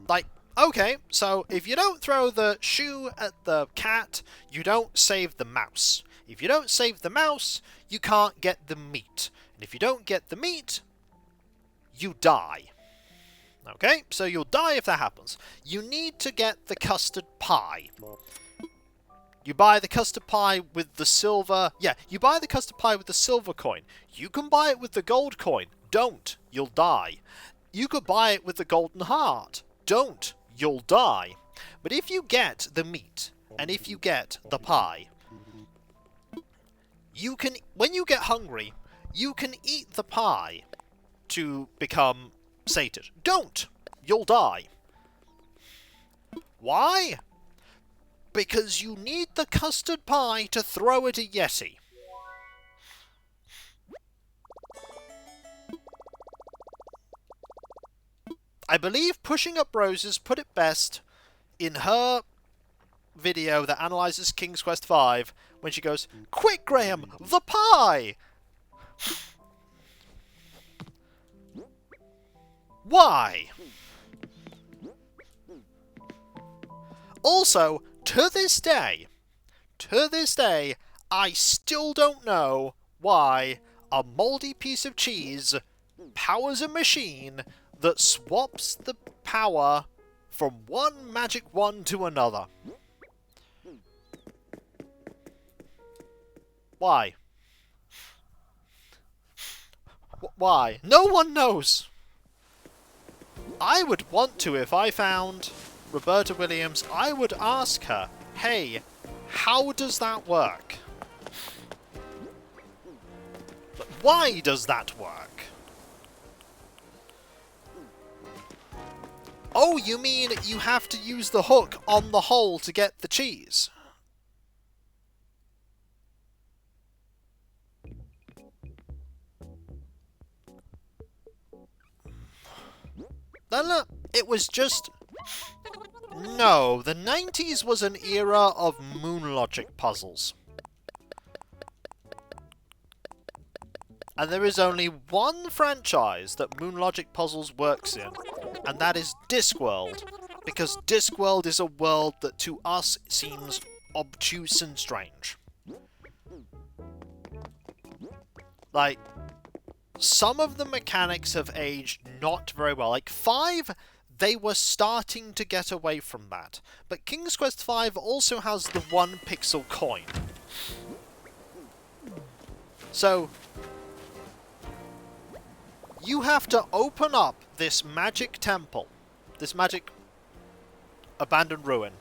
Like, okay, so if you don't throw the shoe at the cat, you don't save the mouse. If you don't save the mouse, you can't get the meat. And if you don't get the meat, you die. Okay, so you'll die if that happens. You need to get the custard pie. You buy the custard pie with the silver... Yeah, you buy the custard pie with the silver coin. You can buy it with the gold coin. Don't. You'll die. You could buy it with the golden heart. Don't. You'll die. But if you get the meat, and if you get the pie, you can... When you get hungry, you can eat the pie to become sated. Don't. You'll die. Why? Because you need the custard pie to throw at a yeti. I believe Pushing Up Roses put it best in her video that analyses King's Quest V when she goes, "Quick, Graham, the pie!" Why? Also, to this day, I still don't know why a mouldy piece of cheese powers a machine that swaps the power from one magic wand to another. Why? Why? No one knows! I would want to if I found Roberta Williams. I would ask her, hey, how does that work? But why does that work? Oh, you mean you have to use the hook on the hole to get the cheese? No, it was just... No, the 90s was an era of moon logic puzzles. And there is only one franchise that moon logic puzzles works in, and that is Discworld, because Discworld is a world that to us seems obtuse and strange. Like, some of the mechanics have aged not very well. Like, 5, they were starting to get away from that. But King's Quest V also has the 1 pixel coin. So, you have to open up this magic temple, this magic abandoned ruin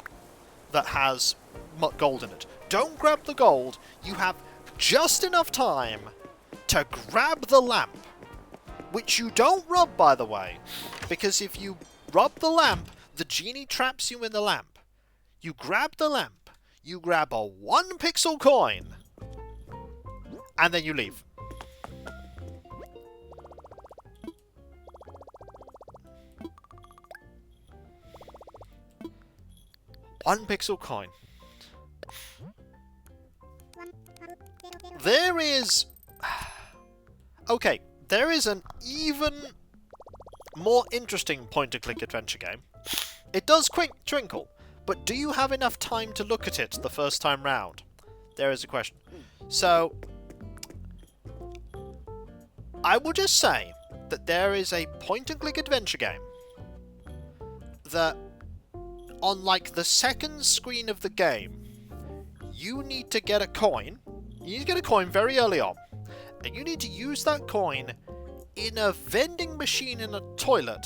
that has gold in it. Don't grab the gold. You have just enough time to grab the lamp, which you don't rub, by the way, because if you rub the lamp, the genie traps you in the lamp. You grab the lamp, you grab a 1 pixel coin, and then you leave. One pixel coin. There is... Okay, there is an even more interesting point-and-click adventure game. It does twinkle, but do you have enough time to look at it the first time round? There is a question. So, I will just say that there is a point-and-click adventure game that on like the second screen of the game, you need to get a coin. You need to get a coin very early on. And you need to use that coin in a vending machine in a toilet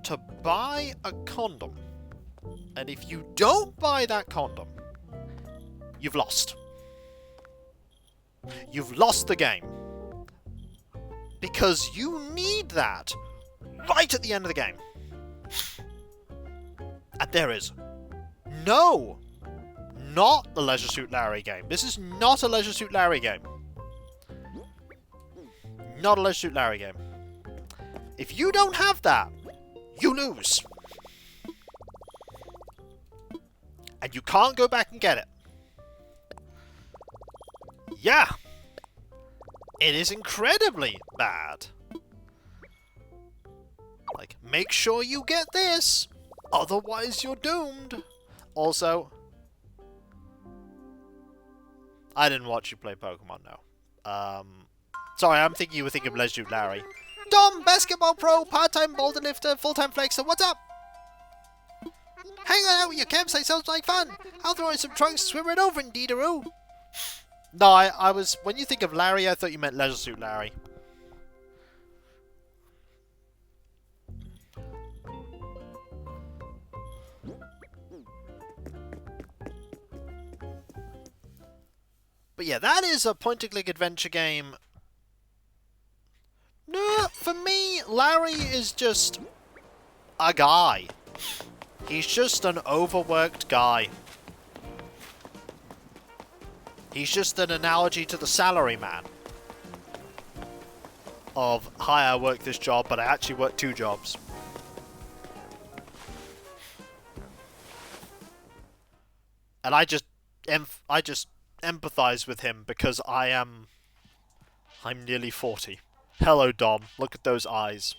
to buy a condom. And if you don't buy that condom, you've lost. You've lost the game. Because you need that right at the end of the game. And there is no, not the Leisure Suit Larry game. This is not a Leisure Suit Larry game. Not a Leisure Suit Larry game. If you don't have that, you lose. And you can't go back and get it. Yeah. It is incredibly bad. Like, make sure you get this. Otherwise, you're doomed. Also, I didn't watch you play Pokemon, no. Sorry, I'm thinking you were thinking of Leisure Suit Larry. Dom, basketball pro, part-time boulder lifter, full-time flexer, what's up? Hanging out with your campsite sounds like fun. I'll throw in some trunks and swim right over in Deedaroo. No, I was... When you think of Larry, I thought you meant Leisure Suit Larry. But yeah, that is a point-and-click adventure game. No, for me, Larry is just a guy. He's just an overworked guy. He's just an analogy to the salary man. Of, hi, I work this job, but I actually work 2 jobs. And I just empathize with him because I'm nearly 40. Hello, Dom. Look at those eyes.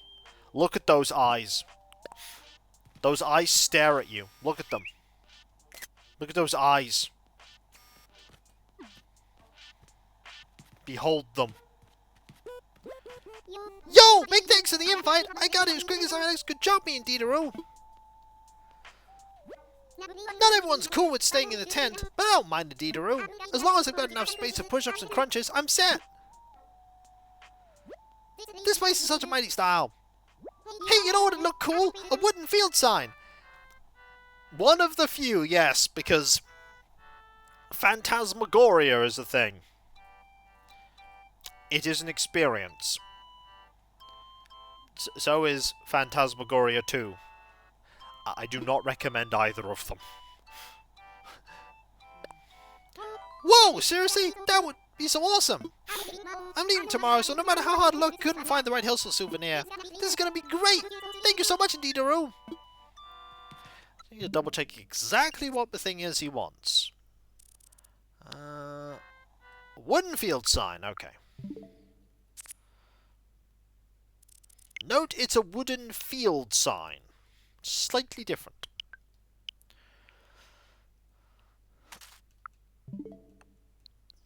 Look at those eyes. Those eyes stare at you. Look at them. Look at those eyes. Behold them. Yo! Big thanks for the invite! I got it as quick as I can. Good job, me and Deedaroo. Not everyone's cool with staying in the tent, but I don't mind the Deedaroo. As long as I've got enough space for push-ups and crunches, I'm set. This place is such a mighty style. Hey, you know what would look cool? A wooden field sign. One of the few, yes, because Phantasmagoria is a thing. It is an experience. So is Phantasmagoria 2. I do not recommend either of them. Whoa, seriously? That would be so awesome. I'm leaving tomorrow, so no matter how hard I look, couldn't find the right Hillsville souvenir. This is going to be great. Thank you so much indeed, Deedaroo. I need to double check exactly what the thing is he wants. Wooden field sign, okay. Note it's a wooden field sign. Slightly different.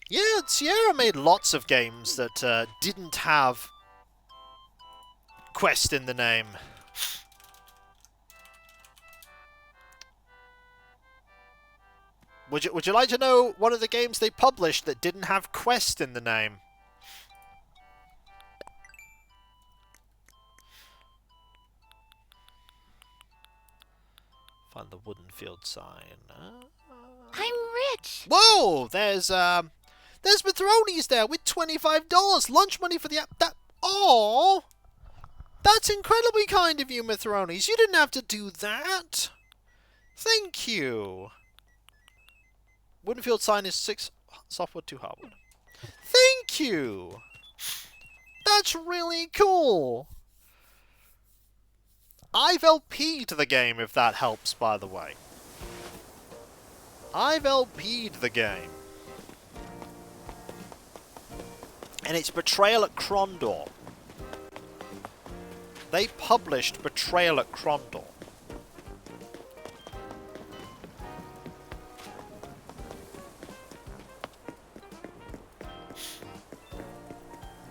Yeah, Sierra made lots of games that didn't have quest in the name. Would you like to know one of the games they published that didn't have quest in the name? Find the wooden field sign. I'm rich. Whoa! There's Mathronis there with $25 lunch money for the app. Aww! That's incredibly kind of you, Mathronis. You didn't have to do that. Thank you. Wooden field sign is 6 softwood, 2 hardwood. Thank you. That's really cool. I've LP'd the game, if that helps, by the way. I've LP'd the game. And it's Betrayal at Krondor. They published Betrayal at Krondor.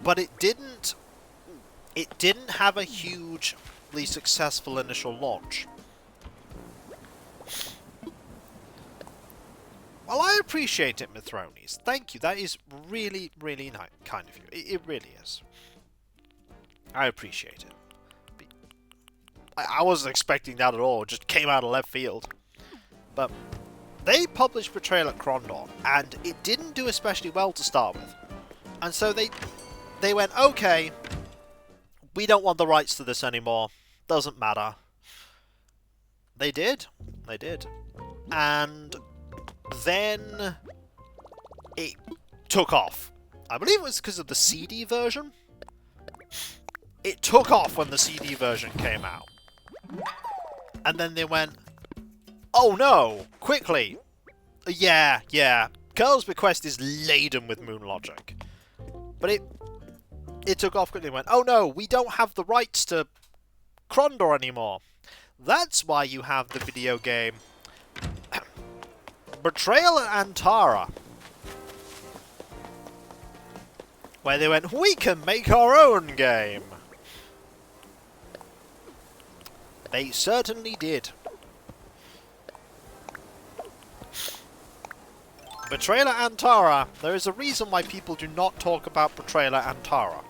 But it didn't have a hugely successful initial launch. appreciate it, Mithrones. Thank you. That is really, really kind of you. It really is. I appreciate it. I wasn't expecting that at all. It just came out of left field. But they published Betrayal at Krondor, and it didn't do especially well to start with. And so they went, okay, we don't want the rights to this anymore. Doesn't matter. They did. They did. And then it took off. I believe it was because of the CD version. It took off when the CD version came out. And then they went, oh no, quickly. Yeah. Curl's Bequest is laden with moon logic. But it took off quickly and went, oh no, we don't have the rights to Krondor anymore. That's why you have the video game Betrayal at Antara. Where they went, we can make our own game. They certainly did. Betrayal at Antara. There is a reason why people do not talk about Betrayal at Antara.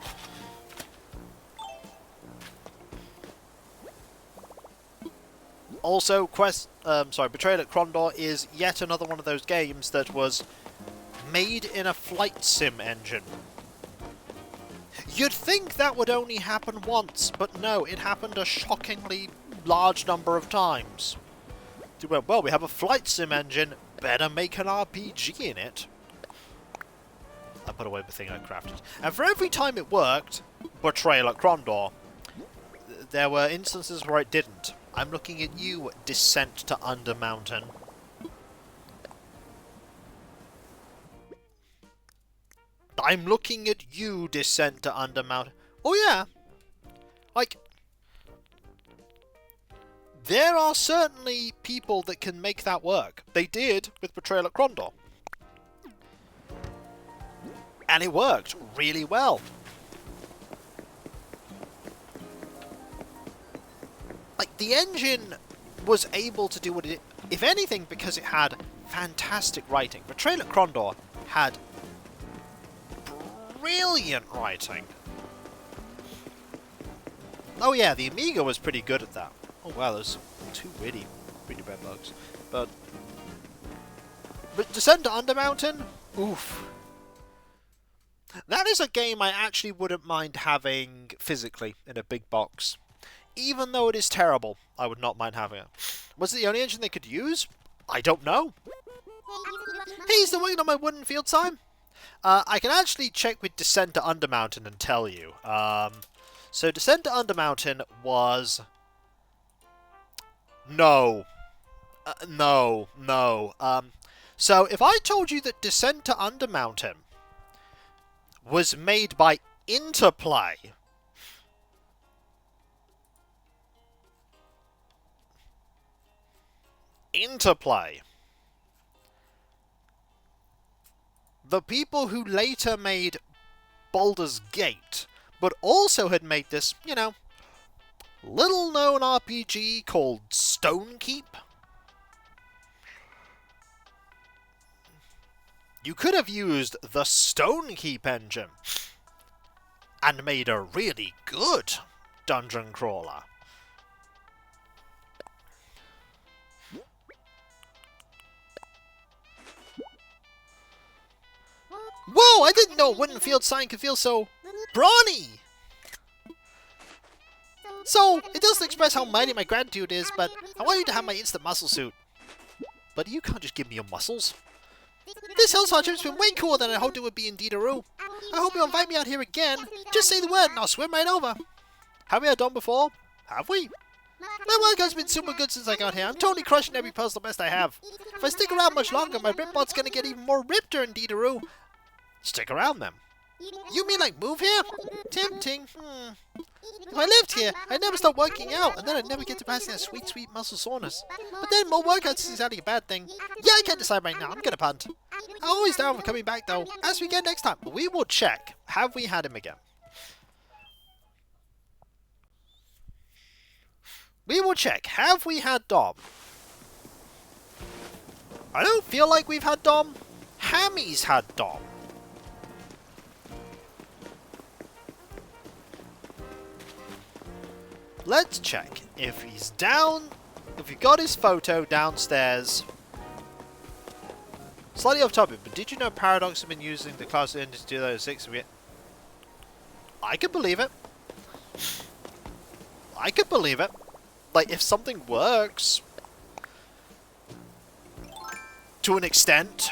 Also, Betrayal at Krondor is yet another one of those games that was made in a flight sim engine. You'd think that would only happen once, but no, it happened a shockingly large number of times. They went, well, we have a flight sim engine, better make an RPG in it. I put away the thing I crafted. And for every time it worked, Betrayal at Krondor, there were instances where it didn't. I'm looking at you, Descent to Undermountain. I'm looking at you, Descent to Undermountain. Oh yeah. Like, there are certainly people that can make that work. They did with Betrayal at Krondor. And it worked really well. Like, the engine was able to do what it... If anything, because it had fantastic writing. Betrayal at Krondor had brilliant writing. Oh yeah, the Amiga was pretty good at that. Oh wow, there's two really bad bugs. But Descent to Undermountain? Oof. That is a game I actually wouldn't mind having physically in a big box. Even though it is terrible, I would not mind having it. Was it the only engine they could use? I don't know. Hey, you still working on my wooden field sign? I can actually check with Descent to Undermountain and tell you. So Descent to Undermountain was... No. No. So if I told you that Descent to Undermountain was made by Interplay... The people who later made Baldur's Gate, but also had made this, you know, little-known RPG called Stonekeep. You could have used the Stonekeep engine and made a really good dungeon crawler. Whoa, I didn't know a wooden field sign could feel so brawny! So, it doesn't express how mighty my gratitude is, but I want you to have my instant muscle suit. But you can't just give me your muscles. This hillside trip's been way cooler than I hoped it would be in Diderot. I hope you'll invite me out here again. Just say the word and I'll swim right over. Have we had done before? Have we? My workout's been super good since I got here. I'm totally crushing every puzzle best I have. If I stick around much longer, my ripbot's gonna get even more ripter in Diderot. Stick around then. You mean like move here? Tempting. If I lived here, I'd never stop working out, and then I'd never get to passing that sweet, sweet muscle soreness. But then more workouts isn't exactly a bad thing. Yeah, I can't decide right now. I'm gonna punt. I'm always down for coming back though. As we get next time, we will check. Have we had him again? We will check. Have we had Dom? I don't feel like we've had Dom. Hammy's had Dom. Let's check if he's down, if he got his photo downstairs. Slightly off topic, but did you know Paradox have been using the class engine to 2006? I could believe it. I could believe it. Like, if something works to an extent,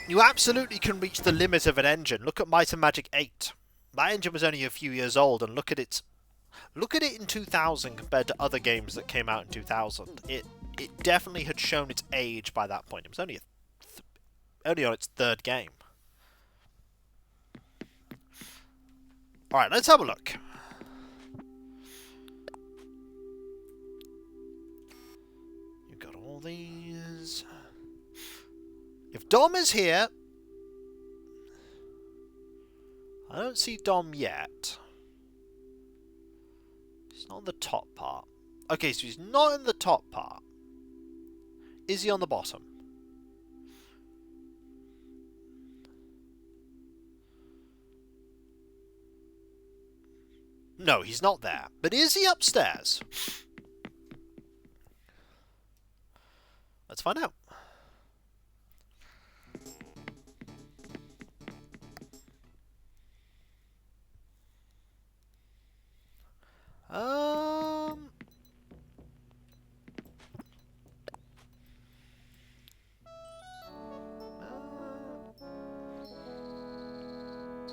you absolutely can reach the limit of an engine. Look at Might and Magic 8. That engine was only a few years old, and look at it in 2000 compared to other games that came out in 2000. It definitely had shown its age by that point. It was only only on its third game. All right, let's have a look. You've got all these. If Dom is here, I don't see Dom yet. He's not on the top part. Okay, so he's not in the top part. Is he on the bottom? No, he's not there. But is he upstairs? Let's find out.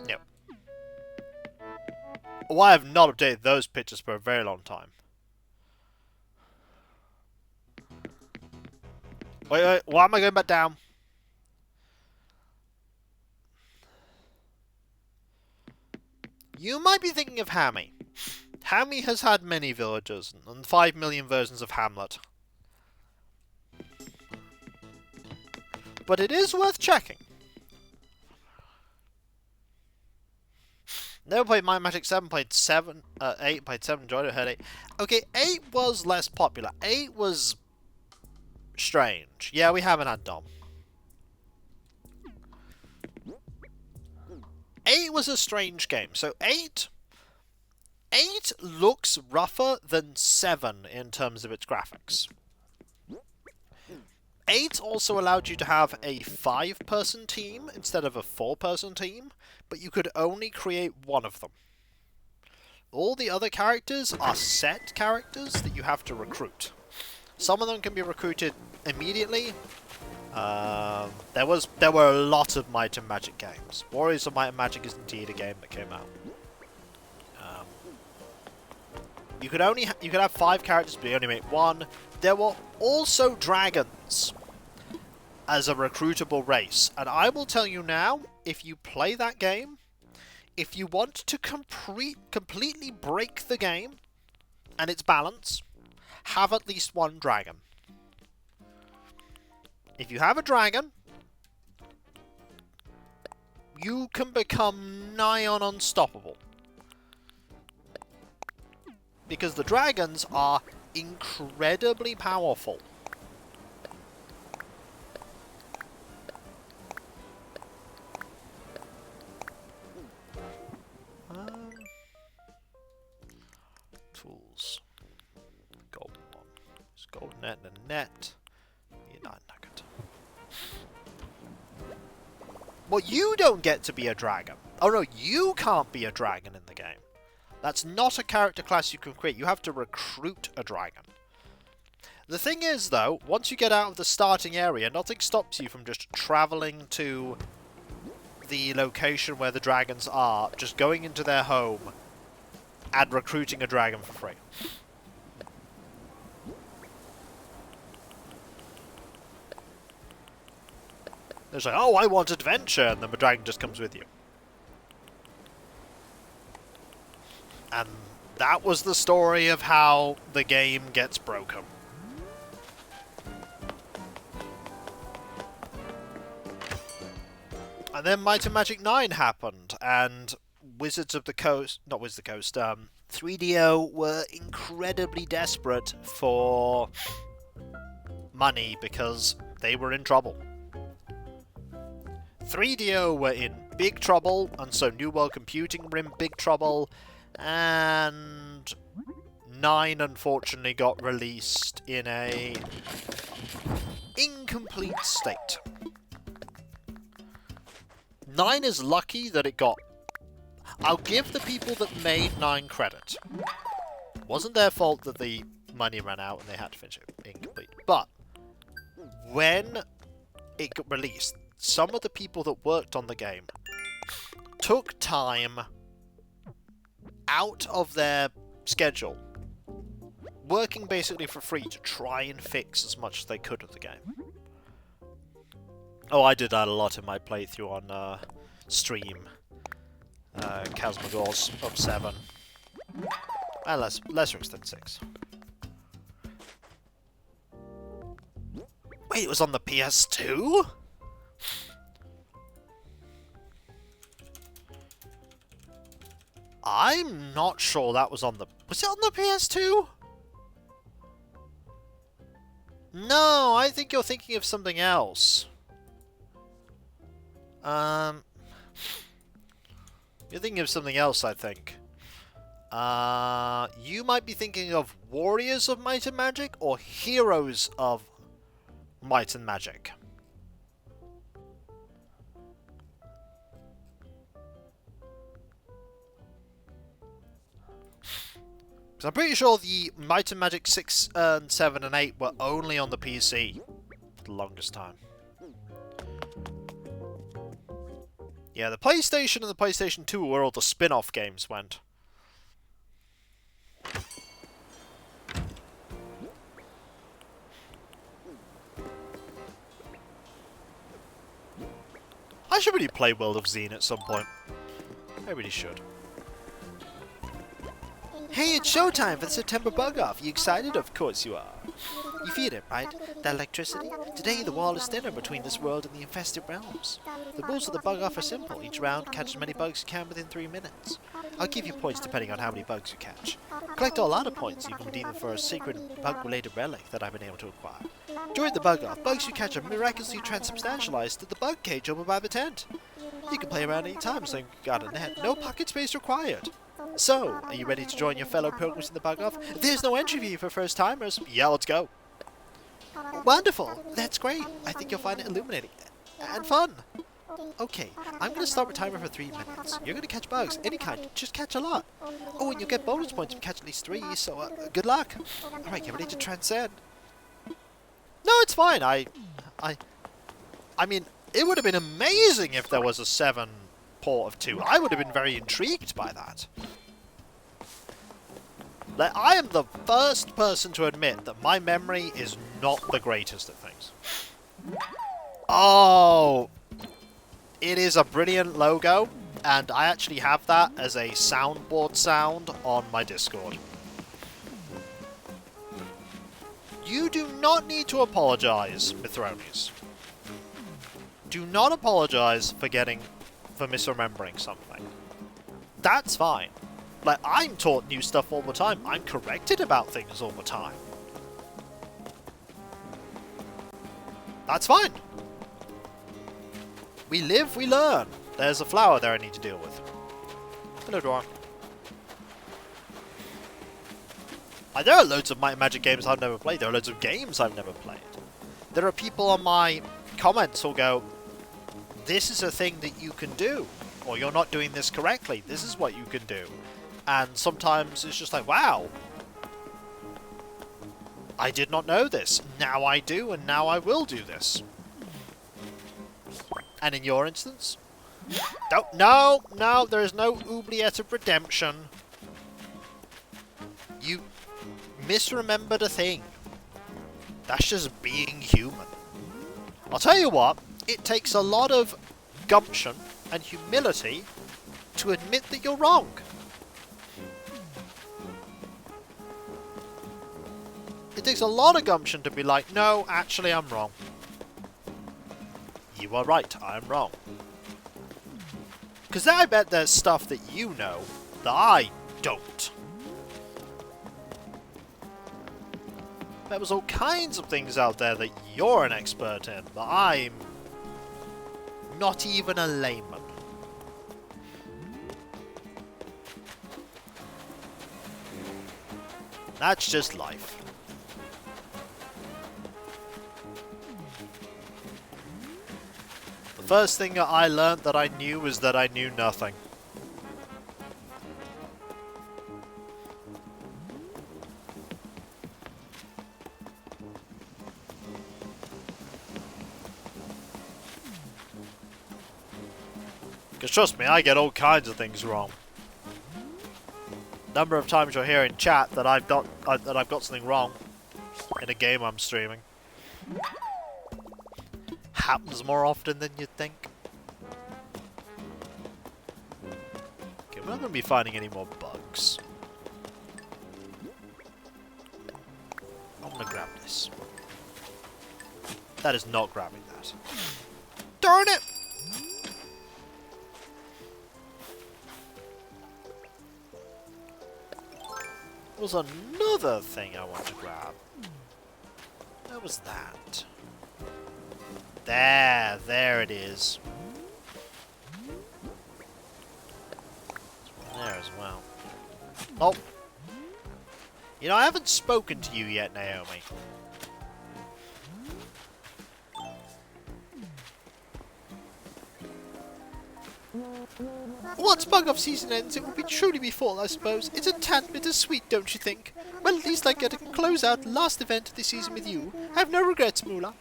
Yep. Well, I have not updated those pictures for a very long time. Wait, why am I going back down? You might be thinking of Hammy. Hammy has had many villagers and 5 million versions of Hamlet. But it is worth checking. Never played My Magic 7, played 7, 8, played 7, enjoyed it, heard 8. Okay, 8 was less popular. 8 was strange. Yeah, we haven't had Dom. 8 was a strange game. So 8 looks rougher than 7 in terms of its graphics. 8 also allowed you to have a 5-person team instead of a 4-person team, but you could only create one of them. All the other characters are set characters that you have to recruit. Some of them can be recruited immediately. There were a lot of Might and Magic games. Warriors of Might and Magic is indeed a game that came out. You could have 5 characters, but you only make 1. There were also dragons as a recruitable race, and I will tell you now, if you play that game, if you want to completely break the game and its balance, have at least 1 dragon. If you have a dragon, you can become nigh on unstoppable. Because the dragons are incredibly powerful. Tools. Golden one. It's golden net and a net. Nugget. Well, you don't get to be a dragon. Oh no, you can't be a dragon in the game. That's not a character class you can create. You have to recruit a dragon. The thing is, though, once you get out of the starting area, nothing stops you from just travelling to the location where the dragons are, just going into their home, and recruiting a dragon for free. It's like, oh, I want adventure, and then the dragon just comes with you. And that was the story of how the game gets broken. And then Might and Magic 9 happened, and Wizards of the Coast, not Wizards of the Coast, 3DO were incredibly desperate for money because they were in trouble. 3DO were in big trouble, and so New World Computing were in big trouble, and 9 unfortunately got released in a incomplete state. 9 is lucky that it got... I'll give the people that made 9 credit. It wasn't their fault that the money ran out and they had to finish it incomplete. But when it got released, some of the people that worked on the game took time out of their schedule, working basically for free to try and fix as much as they could of the game. Oh, I did that a lot in my playthrough on stream. Kazmagor's up 7. And lesser extent 6. Wait, it was on the PS2? I'm not sure that was on the... Was it on the PS2? No, I think you're thinking of something else. You're thinking of something else, I think. You might be thinking of Warriors of Might and Magic or Heroes of Might and Magic. Because I'm pretty sure the Might and Magic 6 and 7 and 8 were only on the PC for the longest time. Yeah, the PlayStation and the PlayStation 2 were where all the spin-off games went. I should really play World of Xen at some point. I really should. Hey, it's showtime for the September bug-off. You excited? Of course you are. You feel it, right? That electricity? Today the wall is thinner between this world and the infested realms. The rules of the bug-off are simple. Each round, catch as many bugs as you can within 3 minutes. I'll give you points depending on how many bugs you catch. Collect a lot of points, you can redeem them for a secret bug-related relic that I've been able to acquire. During the bug-off, bugs you catch are miraculously transubstantialized to the bug cage over by the tent. You can play around any time so you got a net. No pocket space required. So, are you ready to join your fellow pilgrims in the bug-off? There's no entry fee for first-timers. Yeah, let's go. Wonderful. That's great. I think you'll find it illuminating. And fun. Okay, I'm going to start my timer for 3 minutes. You're going to catch bugs, any kind. Just catch a lot. Oh, and you'll get bonus points if you catch at least 3, so good luck. Alright, get ready to transcend. No, it's fine. I mean, it would have been amazing if there was a 7 port of 2. I would have been very intrigued by that. Like, I am the first person to admit that my memory is not the greatest at things. Oh, it is a brilliant logo, and I actually have that as a soundboard sound on my Discord. You do not need to apologize, Mithrones. Do not apologize for misremembering something. That's fine. Like, I'm taught new stuff all the time. I'm corrected about things all the time. That's fine. We live, we learn. There's a flower there I need to deal with. Hello, Dora. There are loads of Might and Magic games I've never played. There are loads of games I've never played. There are people on my comments who'll go, this is a thing that you can do. Or you're not doing this correctly. This is what you can do. And sometimes it's just like, wow. I did not know this. Now I do, and now I will do this. And in your instance? No, there is no oubliette of redemption. You misremembered a thing. That's just being human. I'll tell you what, it takes a lot of gumption and humility to admit that you're wrong. It takes a lot of gumption to be like, no, actually I'm wrong. You are right, I'm wrong. Because I bet there's stuff that you know that I don't. There was all kinds of things out there that you're an expert in that I'm Not even a layman. That's just life. The first thing that I learned that I knew was that I knew nothing. Because trust me, I get all kinds of things wrong. Number of times you'll hear in chat that I've got something wrong in a game I'm streaming. Happens more often than you'd think. Okay, we're not going to be finding any more bugs. I'm going to grab this. That is not grabbing that. Darn it! Was another thing I want to grab. Where was that? There it is. There as well. Oh! You know, I haven't spoken to you yet, Naomi. Once bug-off season ends, it will be truly be fall, I suppose. It's a tad bittersweet, don't you think? Well, at least I get to close out the last event of the season with you. I have no regrets, Moolah.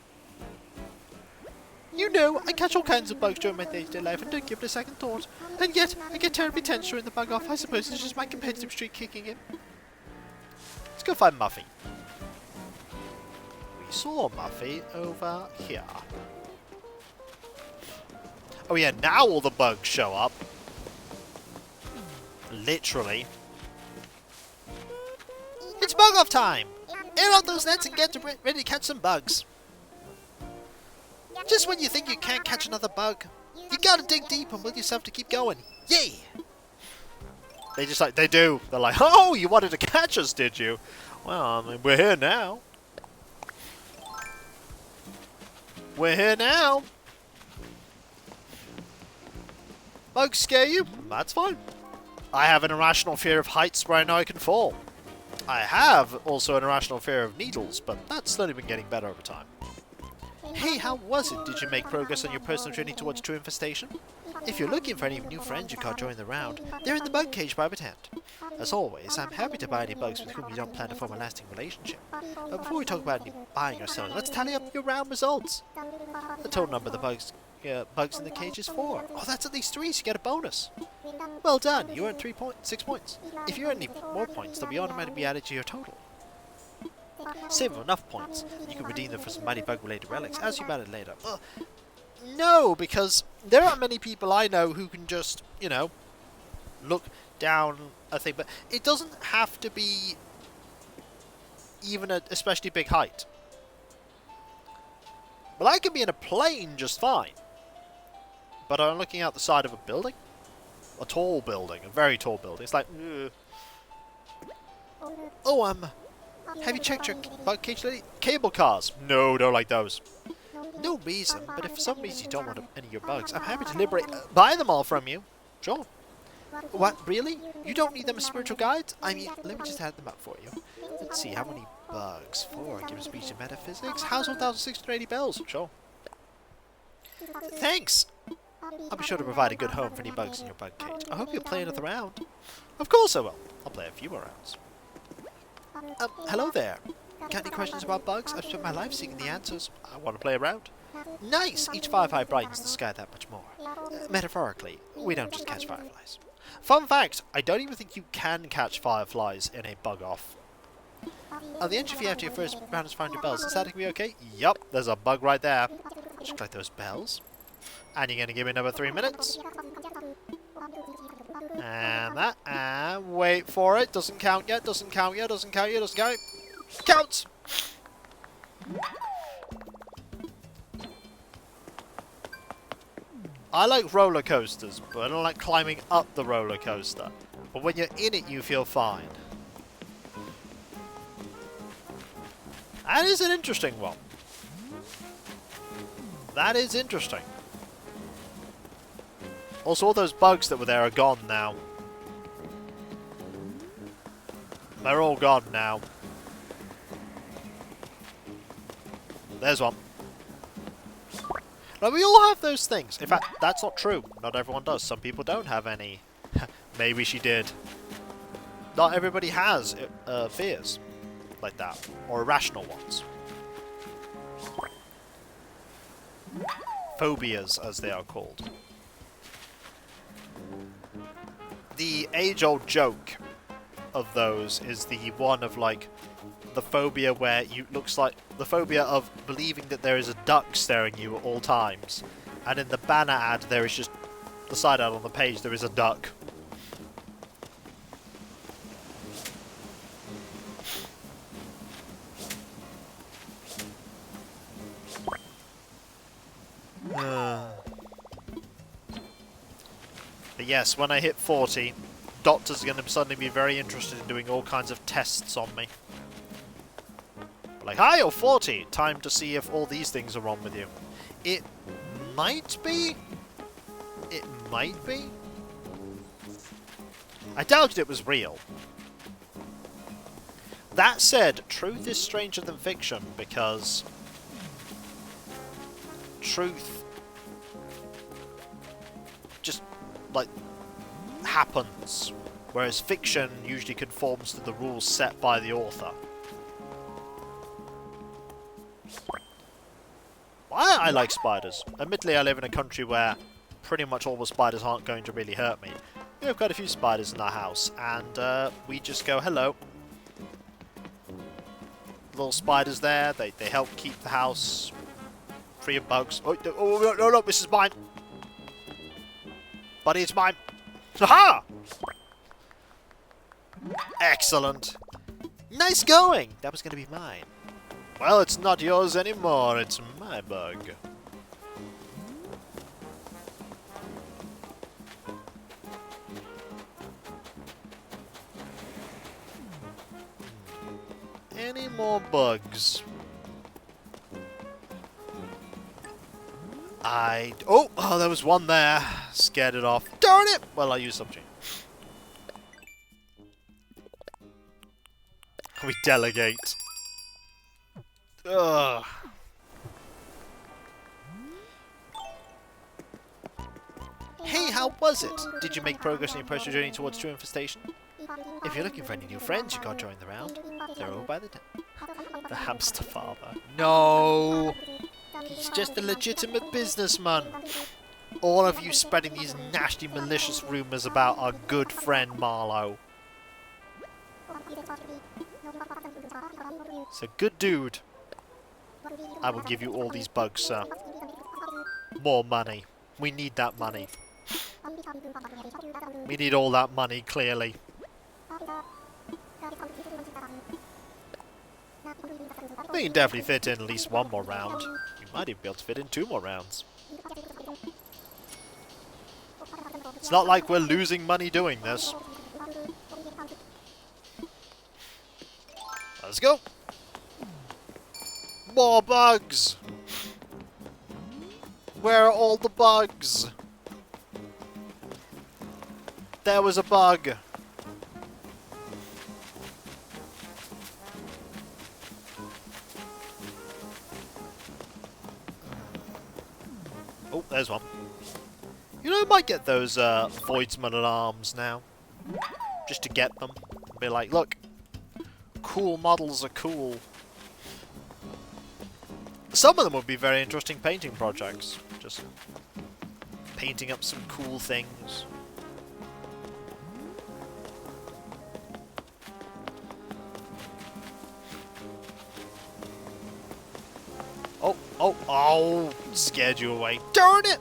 You know, I catch all kinds of bugs during my day-to-day life and don't give it a second thought. And yet, I get terribly tense during the bug-off. I suppose it's just my competitive streak kicking in. Let's go find Muffy. We saw Muffy over here. Oh yeah, now all the bugs show up. Literally. It's bug-off time! Air out those nets and get ready to catch some bugs. Just when you think you can't catch another bug, you gotta dig deep and will yourself to keep going. Yay! They just like, they do. They're like, oh, you wanted to catch us, did you? Well, I mean, we're here now. We're here now. Bugs scare you? That's fine. I have an irrational fear of heights where I know I can fall. I have also an irrational fear of needles, but that's slowly been getting better over time. Hey, how was it? Did you make progress on your personal journey towards true infestation? If you're looking for any new friends you caught during the round, they're in the bug cage by tent. As always, I'm happy to buy any bugs with whom you don't plan to form a lasting relationship. But before we talk about any buying or selling, let's tally up your round results. The total number of the bugs in the cage is 4. Oh, that's at least 3, so you get a bonus. Well done, you earned 6 points. If you earn any more points, they'll be automatically added to your total. Save enough points, you can redeem them for some mighty bug-related relics, as you battle later. No, because there aren't many people I know who can just, you know, look down a thing. But it doesn't have to be even a especially big height. But I can be in a plane just fine. But I'm looking out the side of a building. A tall building, a very tall building. It's like, ugh. Oh, have you checked your bug cage lately? Cable cars. No, don't like those. No reason, but if for some reason you don't want any of your bugs, I'm happy to buy them all from you. Sure. What, really? You don't need them as spiritual guides? I mean, let me just add them up for you. Let's see, how many bugs? 4, give a speech in metaphysics. Household 1,680 bells. Sure. Thanks! I'll be sure to provide a good home for any bugs in your bug cage. I hope you'll play another round. Of course I will. I'll play a few more rounds. Hello there. Got any questions about bugs? I've spent my life seeking the answers. I want to play around. Nice! Each firefly brightens the sky that much more. Metaphorically, we don't just catch fireflies. Fun fact, I don't even think you can catch fireflies in a bug-off. The entry fee after your first round is 500 bells. Is that going to be okay? Yup, there's a bug right there. Just collect those bells. And you're going to give me another 3 minutes. And that, and wait for it. Doesn't count yet, doesn't count yet, doesn't count yet, doesn't count yet. Counts! I like roller coasters, but I don't like climbing up the roller coaster. But when you're in it, you feel fine. That is an interesting one. That is interesting. Also, all those bugs that were there are gone now. They're all gone now. There's one. Now, we all have those things. In fact, that's not true. Not everyone does. Some people don't have any. Maybe she did. Not everybody has fears like that. Or irrational ones. Phobias, as they are called. The age-old joke of those is the one of, like, the phobia where you looks like the phobia of believing that there is a duck staring you at all times, and in the banner ad there is just the side ad on the page there is a duck. But yes, when I hit 40, doctors are going to suddenly be very interested in doing all kinds of tests on me. Like, hi, you're 40. Time to see if all these things are wrong with you. It might be. It might be. I doubted it was real. That said, truth is stranger than fiction because truth just, like, happens, whereas fiction usually conforms to the rules set by the author. I like spiders. Admittedly, I live in a country where pretty much all the spiders aren't going to really hurt me. We have quite a few spiders in our house, and we just go, hello. Little spiders there, they help keep the house free of bugs. Oh, no, this is mine. Buddy, it's mine. Aha! Excellent. Nice going. That was going to be mine. Well, it's not yours anymore. It's my bug. Any more bugs? Oh, there was one there. Scared it off. Darn it! Well, I'll use something. We delegate. Ugh. Hey, how was it? Did you make progress on your personal journey towards true infestation? If you're looking for any new friends, you can't join the round. They're all by the hamster father. No! He's just a legitimate businessman. All of you spreading these nasty, malicious rumours about our good friend Marlowe. He's a good dude. I will give you all these bugs, sir. More money. We need that money. We need all that money, clearly. We can definitely fit in at least one more round. We might even be able to fit in 2 more rounds. It's not like we're losing money doing this. Let's go! More bugs! Where are all the bugs? There was a bug. Oh, there's one. You know, I might get those Voidsman alarms now. Just to get them. Be like, look, cool models are cool. Some of them would be very interesting painting projects. Just painting up some cool things. Oh, scared you away. Darn it!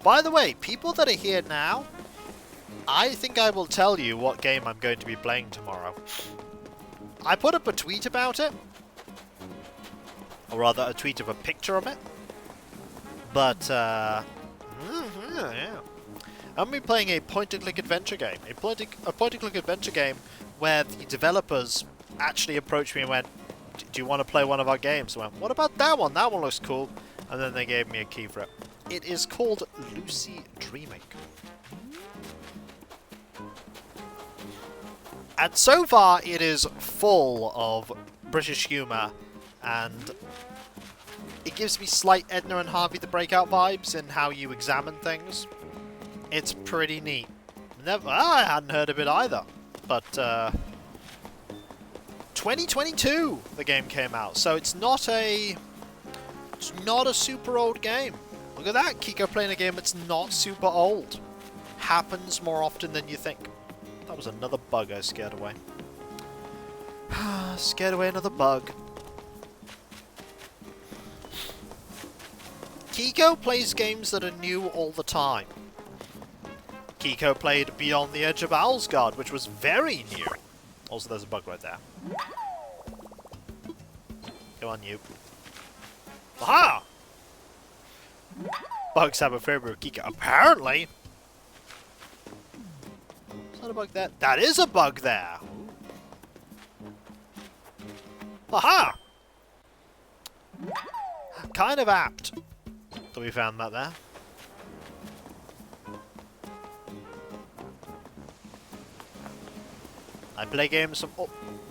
By the way, people that are here now, I think I will tell you what game I'm going to be playing tomorrow. I put up a tweet about it. Or rather, a tweet of a picture of it. But, yeah. I'm going to be playing a point-and-click adventure game. A point-and-click adventure game where the developers actually approached me and went, do you want to play one of our games? I went, what about that one? That one looks cool. And then they gave me a key for it. It is called Lucy Dreaming. And so far, it is full of British humour, and it gives me slight Edna and Harvey the Breakout vibes in how you examine things. It's pretty neat. I hadn't heard of it either. But 2022 the game came out, so it's not a super old game. Look at that, Kiko playing a game that's not super old. Happens more often than you think. That was another bug I scared away. Scared away another bug. Kiko plays games that are new all the time. Kiko played Beyond the Edge of Owlsgard, which was very new. Also, there's a bug right there. Come on, you. Aha! Bugs have a favorite of Kiko. Apparently! Is that a bug there? That is a bug there! Aha! Kind of apt that we found that there. I play games from all...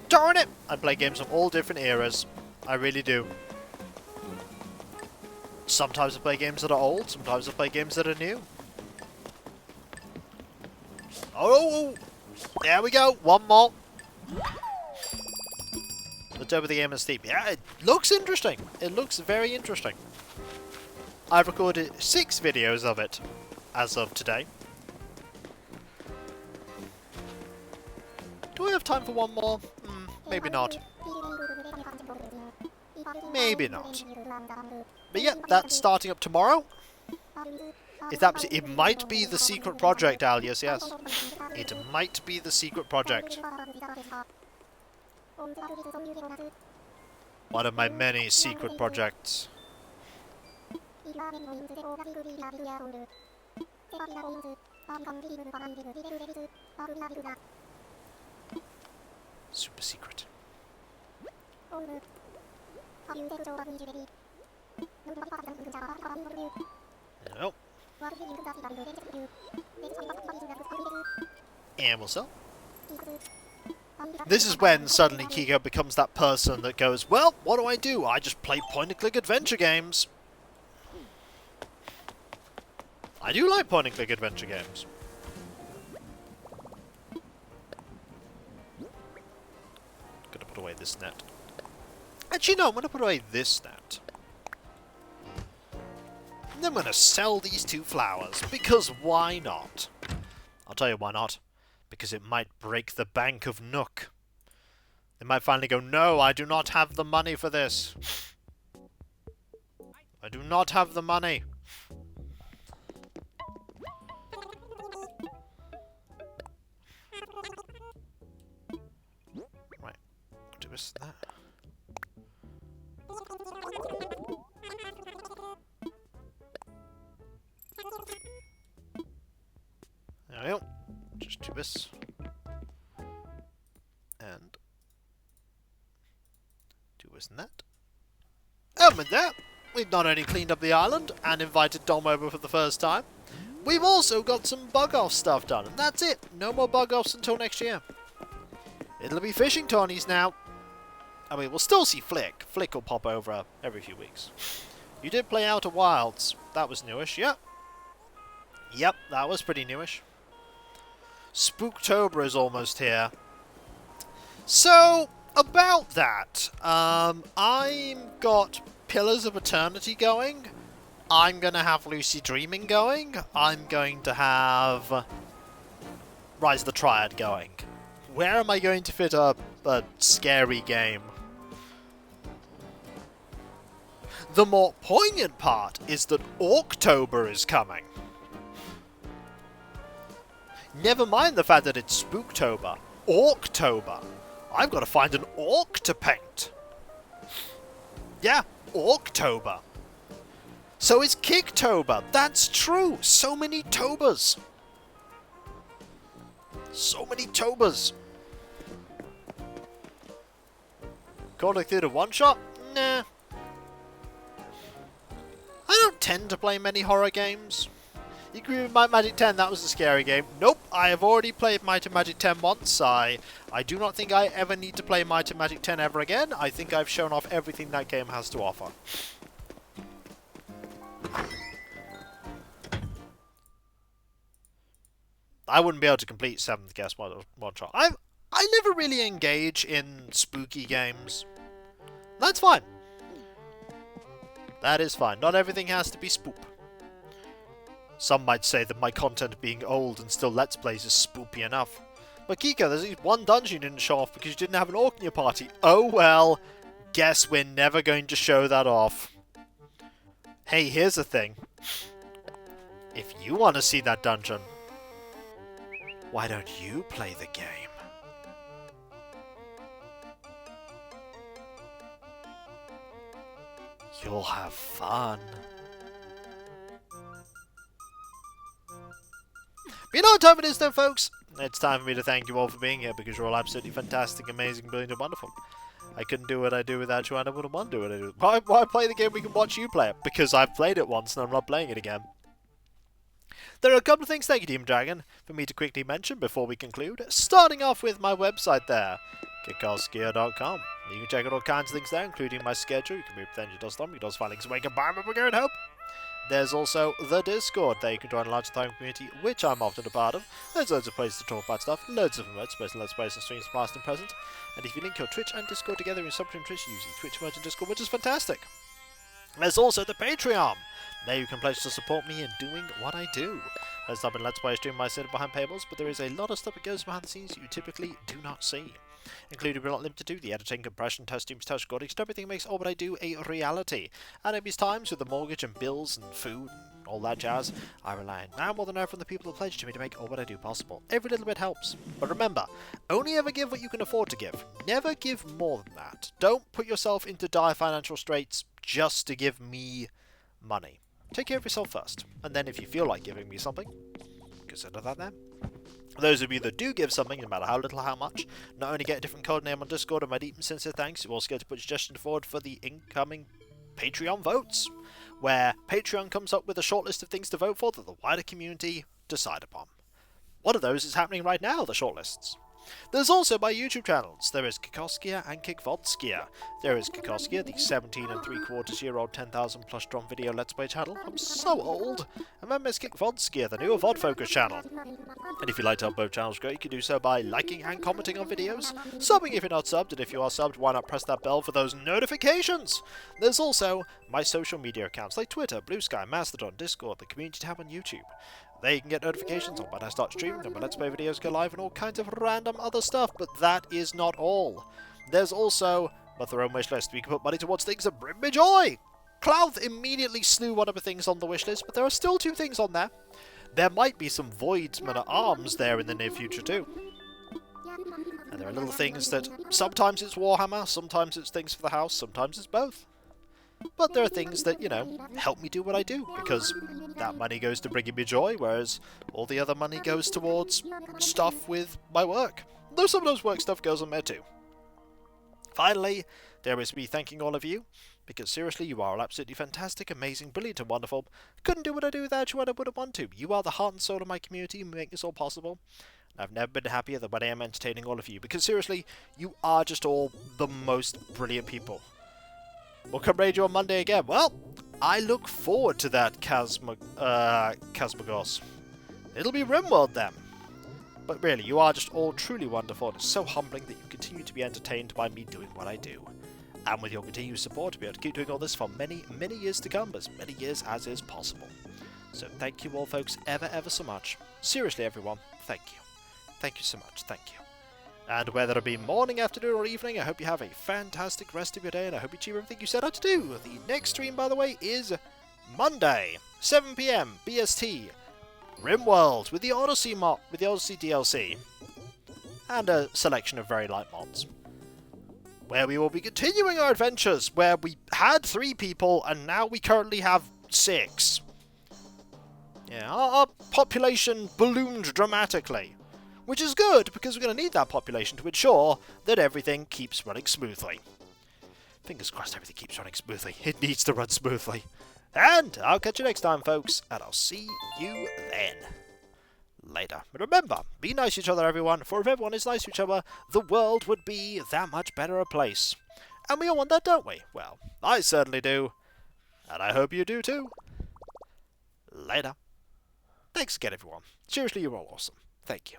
Darn it! I play games from all different eras. I really do. Sometimes I play games that are old, sometimes I play games that are new. Oh! There we go! One more! Let's over the game and steep. Yeah, it looks interesting. It looks very interesting. I've recorded 6 videos of it as of today. Do I have time for one more? Maybe not. Maybe not. But yeah, that's starting up tomorrow. It might be the secret project, Alias, yes. It might be the secret project. One of my many secret projects. Super secret. Nope. And we'll sell. This is when suddenly Kiko becomes that person that goes, well, what do? I just play point-and-click adventure games. I do like point-and-click adventure games. Gonna put away this net. Actually, no, I'm gonna put away this net. And then I'm gonna sell these 2 flowers, because why not? I'll tell you why not. Because it might break the Bank of Nook. They might finally go, no, I do not have the money for this. I do not have the money. Right, do this and that. There we go. Just do this. And do this and that. And with that, we've not only cleaned up the island and invited Dom over for the first time, we've also got some bug-off stuff done. And that's it. No more bug-offs until next year. It'll be fishing tourneys now. I mean, we'll still see Flick. Flick will pop over every few weeks. You did play Outer Wilds. That was newish, yep. Yep, that was pretty newish. Spooktober is almost here. So, about that, I'm got Pillars of Eternity going. I'm going to have Lucy Dreaming going. I'm going to have Rise of the Triad going. Where am I going to fit a scary game? The more poignant part is that Orktober is coming. Never mind the fact that it's Spooktober. Orktober. I've got to find an orc to paint. Yeah, Orktober. So is Kicktober. That's true. So many Tobers. So many Tobers. Call of Theatre one-shot? Nah. tend to play many horror games. You agree with Might and Magic 10, that was a scary game. Nope, I have already played Might and Magic 10 once. I do not think I ever need to play Might and Magic 10 ever again. I think I've shown off everything that game has to offer. I wouldn't be able to complete 7th Guest one shot. I never really engage in spooky games. That's fine. That is fine. Not everything has to be spoop. Some might say that my content being old and still Let's Plays is spoopy enough. But Kika, there's one dungeon you didn't show off because you didn't have an orc in your party. Oh well, guess we're never going to show that off. Hey, here's the thing. If you want to see that dungeon, why don't you play the game? You'll have fun. But you know what time it is then, folks? It's time for me to thank you all for being here because you're all absolutely fantastic, amazing, brilliant, and wonderful. I couldn't do what I do without you, and I wouldn't want to do what I do. Why play the game we can watch you play it? Because I've played it once and I'm not playing it again. There are a couple of things, thank you, Team Dragon, for me to quickly mention before we conclude. Starting off with my website there, kickassgear.com. You can check out all kinds of things there, including my schedule. You can read potential.com, you can also find links away, combine with Brigade Hope. There's also the Discord. There you can join a large time community, which I'm often a part of. There's loads of places to talk about stuff, loads of emotes, both Let's Plays and streams past and present. And if you link your Twitch and Discord together in substream Twitch, using Twitch emotes and Discord, which is fantastic. There's also the Patreon. There you can pledge to support me in doing what I do. There's not been Let's Play stream my sit behind paywalls, but there is a lot of stuff that goes behind the scenes that you typically do not see. Including but not limited to the editing, compression, testing, touch recording, everything makes all what I do a reality. And at these times, with the mortgage and bills and food and all that jazz, I rely now more than ever on the people who pledge to me to make all what I do possible. Every little bit helps. But remember, only ever give what you can afford to give. Never give more than that. Don't put yourself into dire financial straits just to give me money. Take care of yourself first, and then if you feel like giving me something, consider that then. For those of you that do give something, no matter how little or how much, not only get a different code name on Discord and my deep and sincere thanks, you also get to put suggestions forward for the incoming Patreon votes, where Patreon comes up with a short list of things to vote for that the wider community decide upon. One of those is happening right now, the shortlists. There's also my YouTube channels. There is Kikoskia and Kikvodskia. There is Kikoskia, the 17 3/4-year-old 10,000 plus drum video Let's Play channel. I'm so old. And then there's Kikvodskia, the newer VOD focus channel. And if you'd like to help both channels grow, you can do so by liking and commenting on videos, subbing if you're not subbed, and if you are subbed, why not press that bell for those notifications? There's also my social media accounts like Twitter, Blue Sky, Mastodon, Discord, the community tab on YouTube. There you can get notifications on when I start streaming and when Let's Play videos go live and all kinds of random other stuff, but that is not all. There's also my throne wish list. We can put money towards things that bring me joy. Clouth immediately slew one of the things on the wish list, but there are still 2 things on there. There might be some Voidsman arms there in the near future too. And there are little things that sometimes it's Warhammer, sometimes it's things for the house, sometimes it's both. But there are things that, you know, help me do what I do, because that money goes to bringing me joy, whereas all the other money goes towards stuff with my work. Though some of those work stuff goes on there too. Finally, there is me thanking all of you, because seriously, you are all absolutely fantastic, amazing, brilliant and wonderful. Couldn't do what I do without you, and I wouldn't want to. You are the heart and soul of my community, and make this all possible. I've never been happier than when I am entertaining all of you, because seriously, you are just all the most brilliant people. We'll come raid you on Monday again. Well, I look forward to that Casmagos. It'll be RimWorld then. But really, you are just all truly wonderful, and it's so humbling that you continue to be entertained by me doing what I do. And with your continued support, to be able to keep doing all this for many, many years to come, as many years as is possible. So thank you all, folks, ever so much. Seriously, everyone, thank you. Thank you so much, thank you. And whether it be morning, afternoon, or evening, I hope you have a fantastic rest of your day, and I hope you achieve everything you set out to do. The next stream, by the way, is Monday, 7 PM BST, RimWorld, with the Odyssey DLC, and a selection of very light mods, where we will be continuing our adventures, where we had 3 people, and now we currently have 6. Yeah, our population ballooned dramatically. Which is good, because we're going to need that population to ensure that everything keeps running smoothly. Fingers crossed everything keeps running smoothly. It needs to run smoothly. And I'll catch you next time, folks, and I'll see you then. Later. But remember, be nice to each other, everyone, for if everyone is nice to each other, the world would be that much better a place. And we all want that, don't we? Well, I certainly do. And I hope you do too. Later. Thanks again, everyone. Seriously, you're all awesome. Thank you.